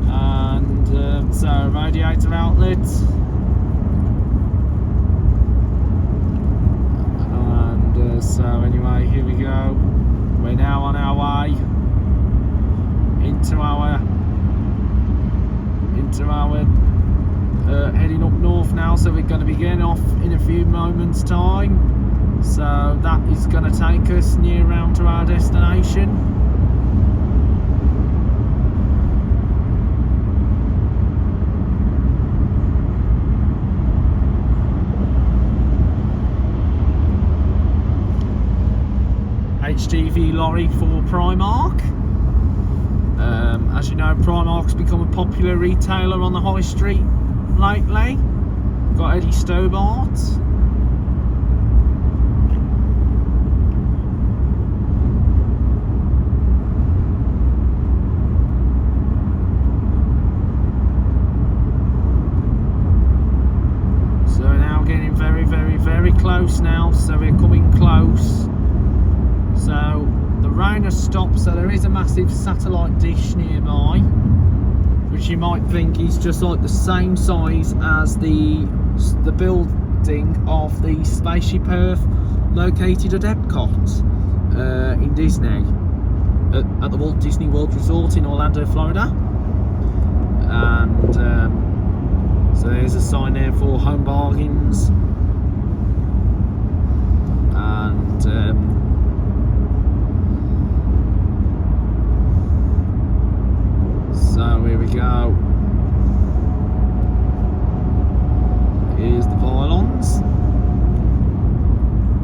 And so radiator outlet. So anyway, here we go. We're now on our way into our heading up north now. So we're going to be getting off in a few moments' time. So that is going to take us near round to our destination. HGV lorry for Primark. As you know, Primark's become a popular retailer on the high street lately. Got Eddie Stobart. So we're now getting very, very, very close now. So we're coming close. So the rain has stopped, so there is a massive satellite dish nearby, which you might think is just like the same size as the building of the Spaceship Earth located at Epcot in Disney, at the Walt Disney World Resort in Orlando, Florida. And so there's a sign there for Home Bargains, and so here we go. Here's the pylons.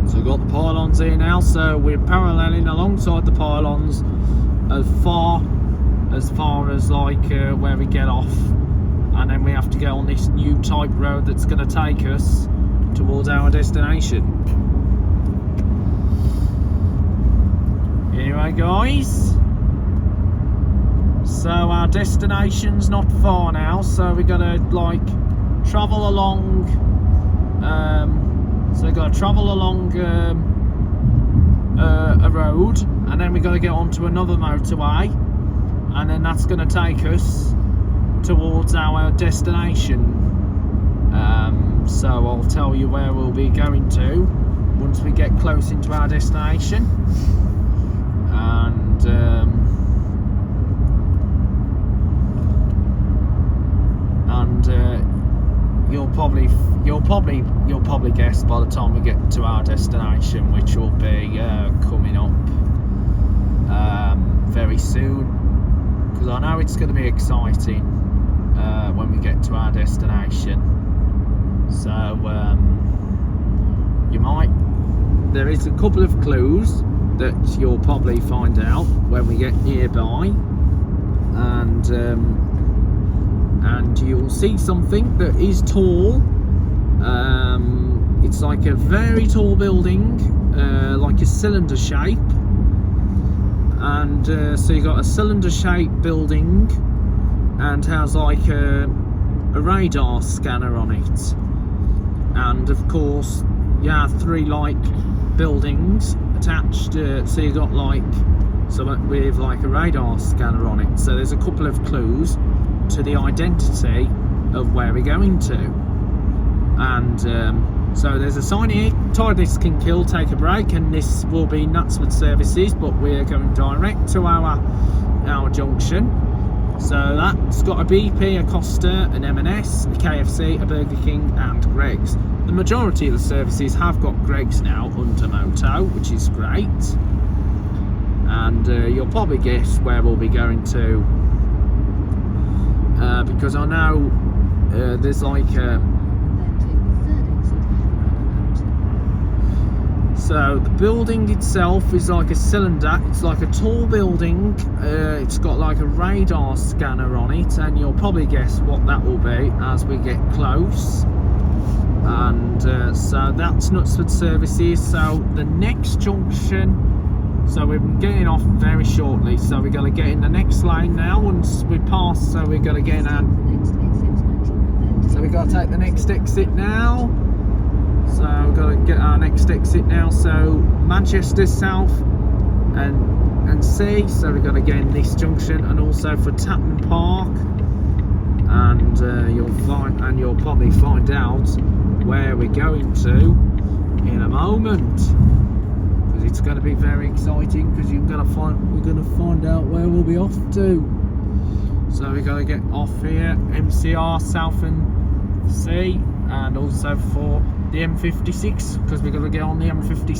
So we've got the pylons here now, so we're paralleling alongside the pylons as far as like where we get off, and then we have to go on this new type road that's going to take us towards our destination. Anyway guys, so our destination's not far now, so we're gonna like travel along. So we're gonna travel along a road, and then we're gonna get onto another motorway, and then that's gonna take us towards our destination. So I'll tell you where we'll be going to once we get close into our destination. And you'll probably guess by the time we get to our destination, which will be coming up very soon, because I know it's going to be exciting when we get to our destination. So there is a couple of clues that you'll probably find out when we get nearby, and you'll see something that is tall. It's like a very tall building, like a cylinder shape, and so you got a cylinder shaped building and has like a radar scanner on it, and of course you have 3 like buildings attached, so you got like something with like a radar scanner on it. So there's a couple of clues to the identity of where we're going to, and so there's a sign here: "Tiredness can kill, take a break," and this will be Knutsford services, but we're going direct to our junction. So that's got a BP, a Costa, an M&S, a KFC, a Burger King and Greggs. The majority of the services have got Greggs now under Moto, which is great. And you'll probably guess where we'll be going to, because I know there's like so the building itself is like a cylinder. It's like a tall building. It's got like a radar scanner on it, and you'll probably guess what that will be as we get close. And so that's Knutsford services. So the next junction, so we're getting off very shortly, so we're going to get in the next lane now once we pass. So we're going to get in, so we've got to take the next exit now. So we've got to get our next exit now. So Manchester South and C. So we've got to get in this junction, and also for Tatton Park. And you'll probably find out where we're going to in a moment, because it's going to be very exciting, because we're going to find out where we'll be off to. So we're going to get off here, MCR South and C, and also for the M56, because we're going to get on the M50.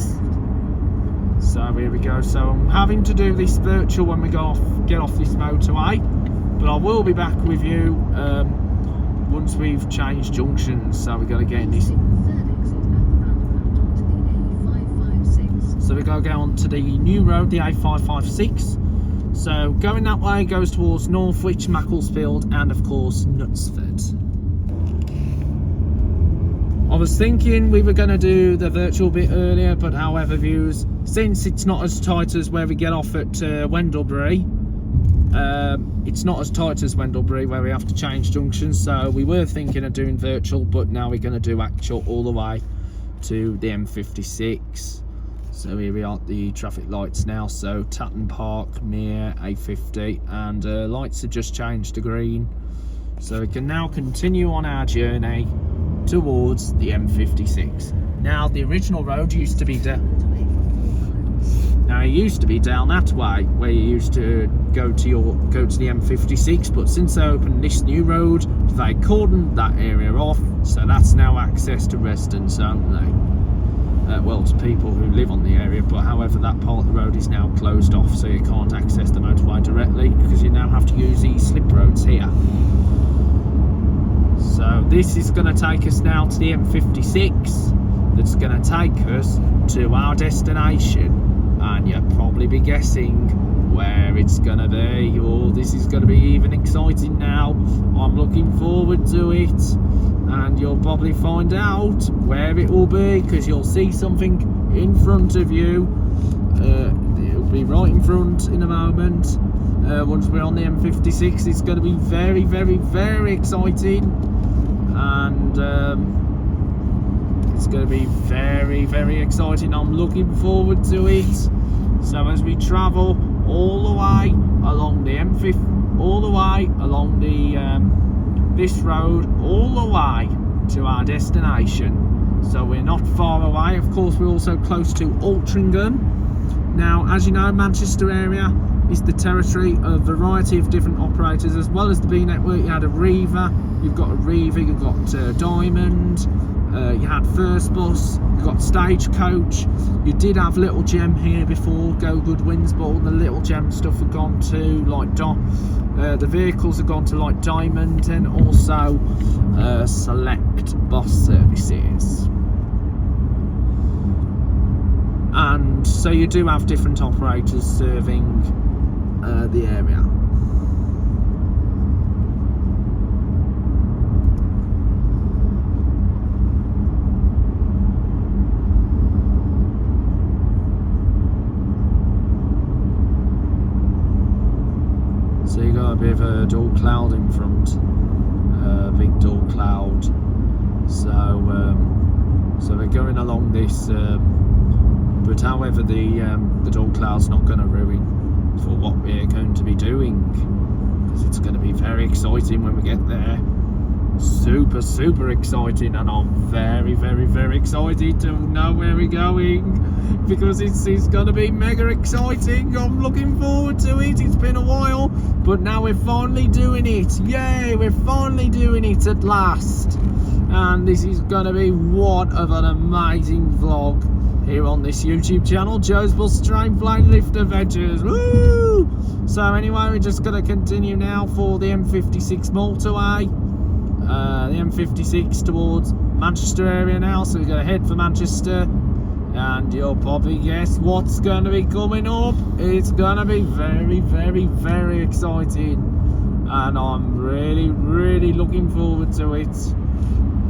So here we go. So I'm having to do this virtual when we get off this motorway, but I will be back with you once we've changed junctions. So we're going to get in this. So we're going to go on to the new road, the A556. So going that way goes towards Northwich, Macclesfield, and of course Knutsford. I was thinking we were going to do the virtual bit earlier, but however, viewers, since it's not as tight as where we get off at Wendlebury, it's not as tight as Wendlebury where we have to change junctions. So we were thinking of doing virtual, but now we're going to do actual all the way to the M56. So here we are at the traffic lights now. So Tatton Park near A50, and lights have just changed to green. So we can now continue on our journey towards the M56. Now the original road used to be down that way, where you used to go to the M56, but since they opened this new road, they cordoned that area off, so that's now access to residents only. Well, to people who live on the area, but however, that part of the road is now closed off, so you can't access the motorway directly, because you now have to use these slip roads here. So this is going to take us now to the M56. That's going to take us to our destination, and you'll probably be guessing where it's going to be. Oh, this is going to be even exciting now. I'm looking forward to it, and you'll probably find out where it will be, because you'll see something in front of you. It'll be right in front in a moment. Once we're on the M56, it's going to be very, very, very exciting, and it's going to be very, very exciting. I'm looking forward to it. So as we travel all the way along the M50, all the way along the this road, all the way to our destination. So we're not far away. Of course, we're also close to Altrincham. Now, as you know, Manchester area is the territory of a variety of different operators. As well as the B network, you had Arriva, you've got Arriva, you've got Diamond, you had First Bus, you've got Stagecoach, you did have Little Gem here before, Go Good Wins, but all the Little Gem stuff had gone to like the vehicles have gone to like Diamond, and also Select Bus Services. And so you do have different operators serving the area. So you got a bit of a dual cloud in front, big dual cloud. So we're going along this, but however the dual cloud's not going to ruin for what we're going to be doing, because it's going to be very exciting when we get there. Super exciting, and I'm very excited to know where we're going, because it's going to be mega exciting. I'm looking forward to it. It's been a while, but now we're finally doing it. Yay, we're finally doing it at last, and this is going to be one of an amazing vlog here on this YouTube channel, Joe's Bus Train Plane Lift Adventures. Woo! So anyway, we're just going to continue now for the M56 motorway. The M56 towards Manchester area now, so we're going to head for Manchester, and you'll probably guess what's going to be coming up. It's going to be very exciting, and I'm really looking forward to it.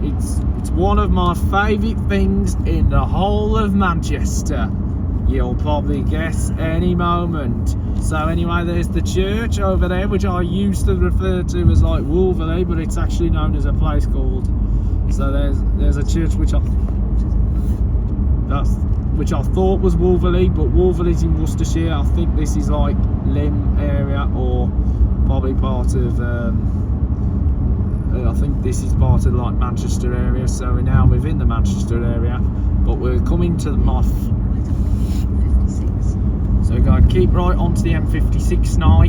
It's one of my favourite things in the whole of Manchester. You'll probably guess any moment. So anyway, there's the church over there, which I used to refer to as like Wolverley, but it's actually known as a place called. So there's a church which I thought was Wolverley, but Wolverley's in Worcestershire. I think this is like Lim area, or probably part of. I think this is part of like Manchester area. So we're now within the Manchester area, but we're coming to the Moth. So we're going to keep right onto the M56 now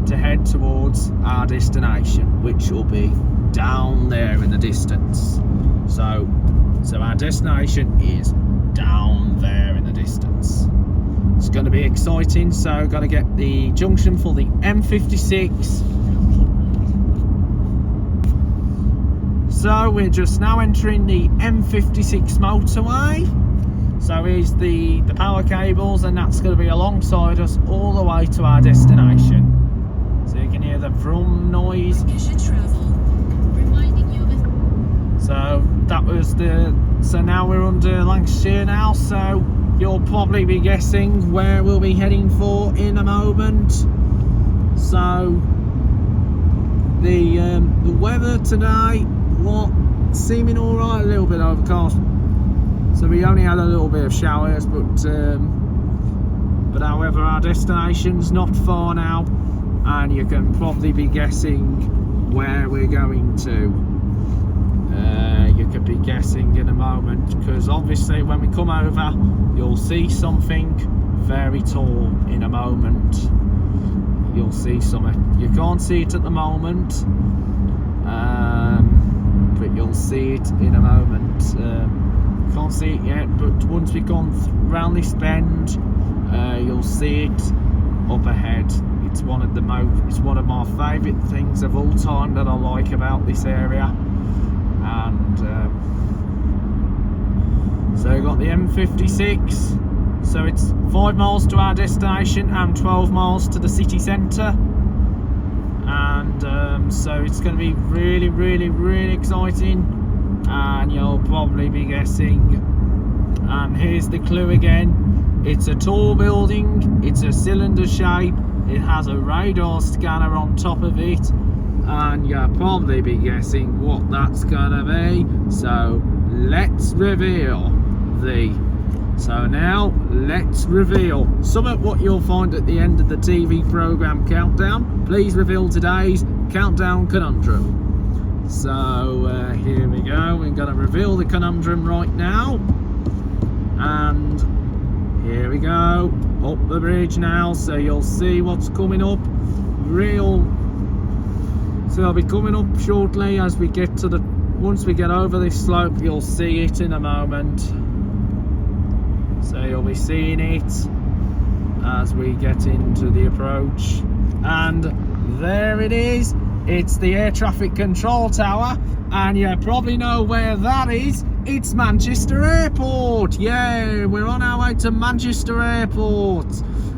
to head towards our destination, which will be down there in the distance. So our destination is down there in the distance. It's going to be exciting. So we're going to get the junction for the M56. So we're just now entering the M56 motorway. So here's the power cables, and that's going to be alongside us all the way to our destination. So you can hear the vroom noise. So that was so now we're under Lancashire now, so you'll probably be guessing where we'll be heading for in a moment. So the weather today, seeming alright, a little bit overcast. So we only had a little bit of showers, but however our destination's not far now, and you can probably be guessing where we're going to. You could be guessing in a moment, because obviously when we come over you'll see something very tall in a moment. You'll see something. You can't see it at the moment, but you'll see it in a moment. Can't see it yet, but once we've gone round this bend, you'll see it up ahead. It's one of my favourite things of all time that I like about this area. And so we've got the M56. So it's 5 miles to our destination and 12 miles to the city centre. And so it's going to be really exciting. And you'll probably be guessing, and here's the clue again. It's a tall building, it's a cylinder shape, it has a radar scanner on top of it, and you'll probably be guessing what that's gonna be. So let's reveal the So now let's reveal some of what you'll find at the end of the TV programme countdown. Please reveal today's countdown conundrum. So here we go. We're going to reveal the conundrum right now. And here we go. Up the bridge now, so you'll see what's coming up. So I'll be coming up shortly as we get to once we get over this slope, you'll see it in a moment. So you'll be seeing it as we get into the approach. And there it is. It's the air traffic control tower, and you probably know where that is. It's Manchester Airport. Yeah, we're on our way to Manchester Airport,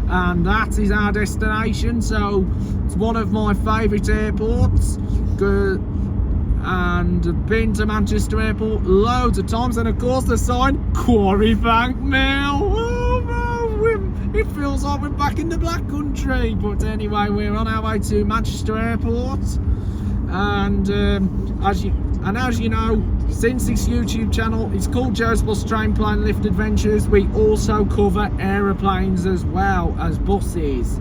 and that is our destination. So it's one of my favourite airports. Good. And I've been to Manchester Airport loads of times, and of course the sign Quarry Bank Mill. Oh no, it feels like we're back in the Black Country. But anyway, we're on our way to Manchester Airport, and as you know, since this YouTube channel is called Joe's Bus Train Plane Lift Adventures, we also cover aeroplanes as well as buses.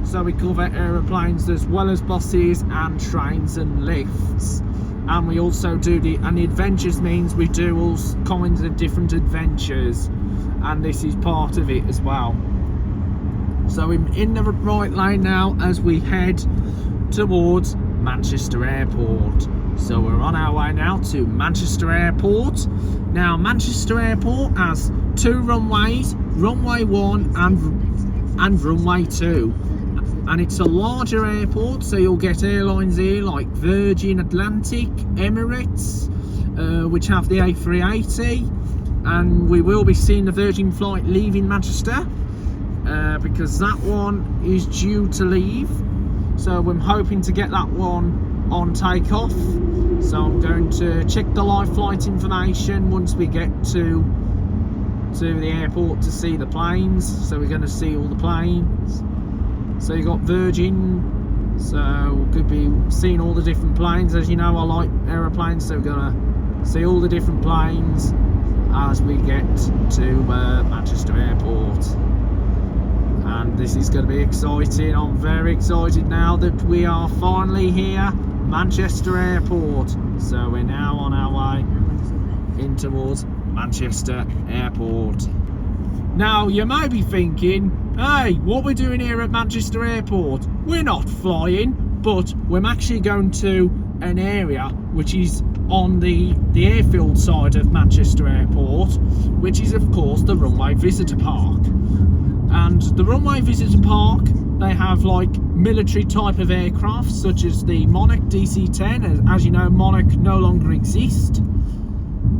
So we cover aeroplanes as well as buses and trains and lifts. And we also do the adventures means we do all kinds of different adventures, and this is part of it as well. So we're in the right lane now as we head towards Manchester Airport. So we're on our way now to Manchester Airport. Now Manchester Airport has two runways, runway 1 and runway 2. And it's a larger airport, so you'll get airlines here like Virgin Atlantic, Emirates, which have the A380, and we will be seeing the Virgin flight leaving Manchester because that one is due to leave. So I'm hoping to get that one on takeoff. So I'm going to check the live flight information once we get to the airport to see the planes. So we're going to see all the planes. So you got Virgin, so could be seeing all the different planes. As you know, I like aeroplanes, so we're gonna see all the different planes as we get to Manchester Airport. And this is going to be exciting. I'm very excited now that we are finally here, Manchester Airport. So we're now on our way in towards Manchester Airport. Now you may be thinking, hey, what we're doing here at Manchester Airport? We're not flying, but we're actually going to an area which is on the airfield side of Manchester Airport, which is of course the Runway Visitor Park. And the Runway Visitor Park, they have like military type of aircraft such as the Monarch DC-10. As you know, Monarch no longer exists.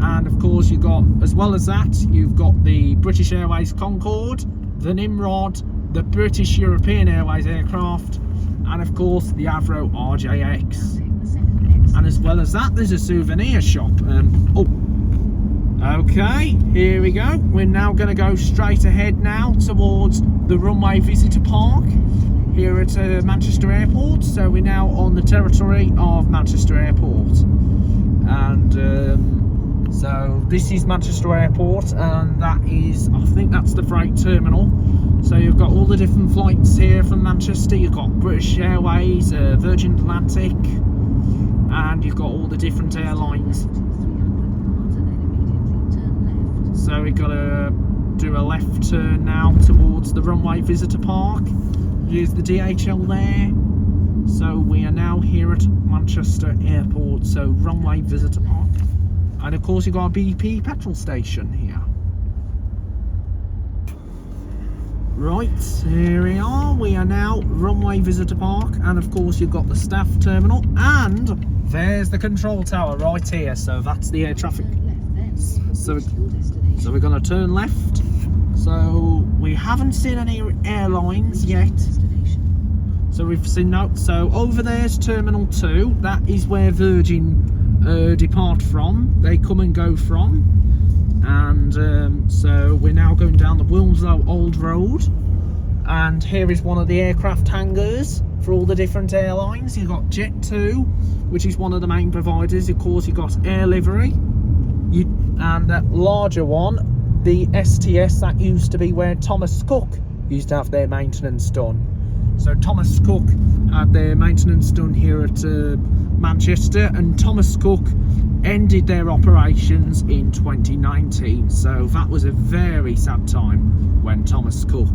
And of course you've got, as well as that, you've got the British Airways Concorde, the Nimrod, the British European Airways aircraft, and of course the Avro RJX. And as well as that, there's a souvenir shop. Okay, here we go. We're now going to go straight ahead now towards the Runway Visitor Park here at Manchester Airport. So we're now on the territory of Manchester Airport. And so this is Manchester Airport, and that is, I think that's the freight terminal. So you've got all the different flights here from Manchester. You've got British Airways, Virgin Atlantic, and you've got all the different airlines. So we've got to do a left turn now towards the Runway Visitor Park. Here's the DHL there. So we are now here at Manchester Airport, so Runway Visitor Park. And of course you've got a BP petrol station here. Right, here we are. We are now Runway Visitor Park, and of course you've got the staff terminal, and there's the control tower right here. So that's the air traffic. So we're going to turn left. So we haven't seen any airlines yet. So we've seen no. So over there's Terminal 2. That is where Virgin depart from. They come and go from. And so we're now going down the Wilmslow Old Road. And here is one of the aircraft hangars for all the different airlines. You've got Jet2, which is one of the main providers. Of course, you've got Air Livery. And that larger one the STS, that used to be where Thomas Cook used to have their maintenance done. So Thomas Cook had their maintenance done here at Manchester, and Thomas Cook ended their operations in 2019. So that was a very sad time when Thomas Cook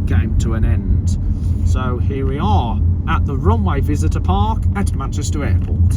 came to an end. So here we are at the Runway Visitor Park at Manchester Airport.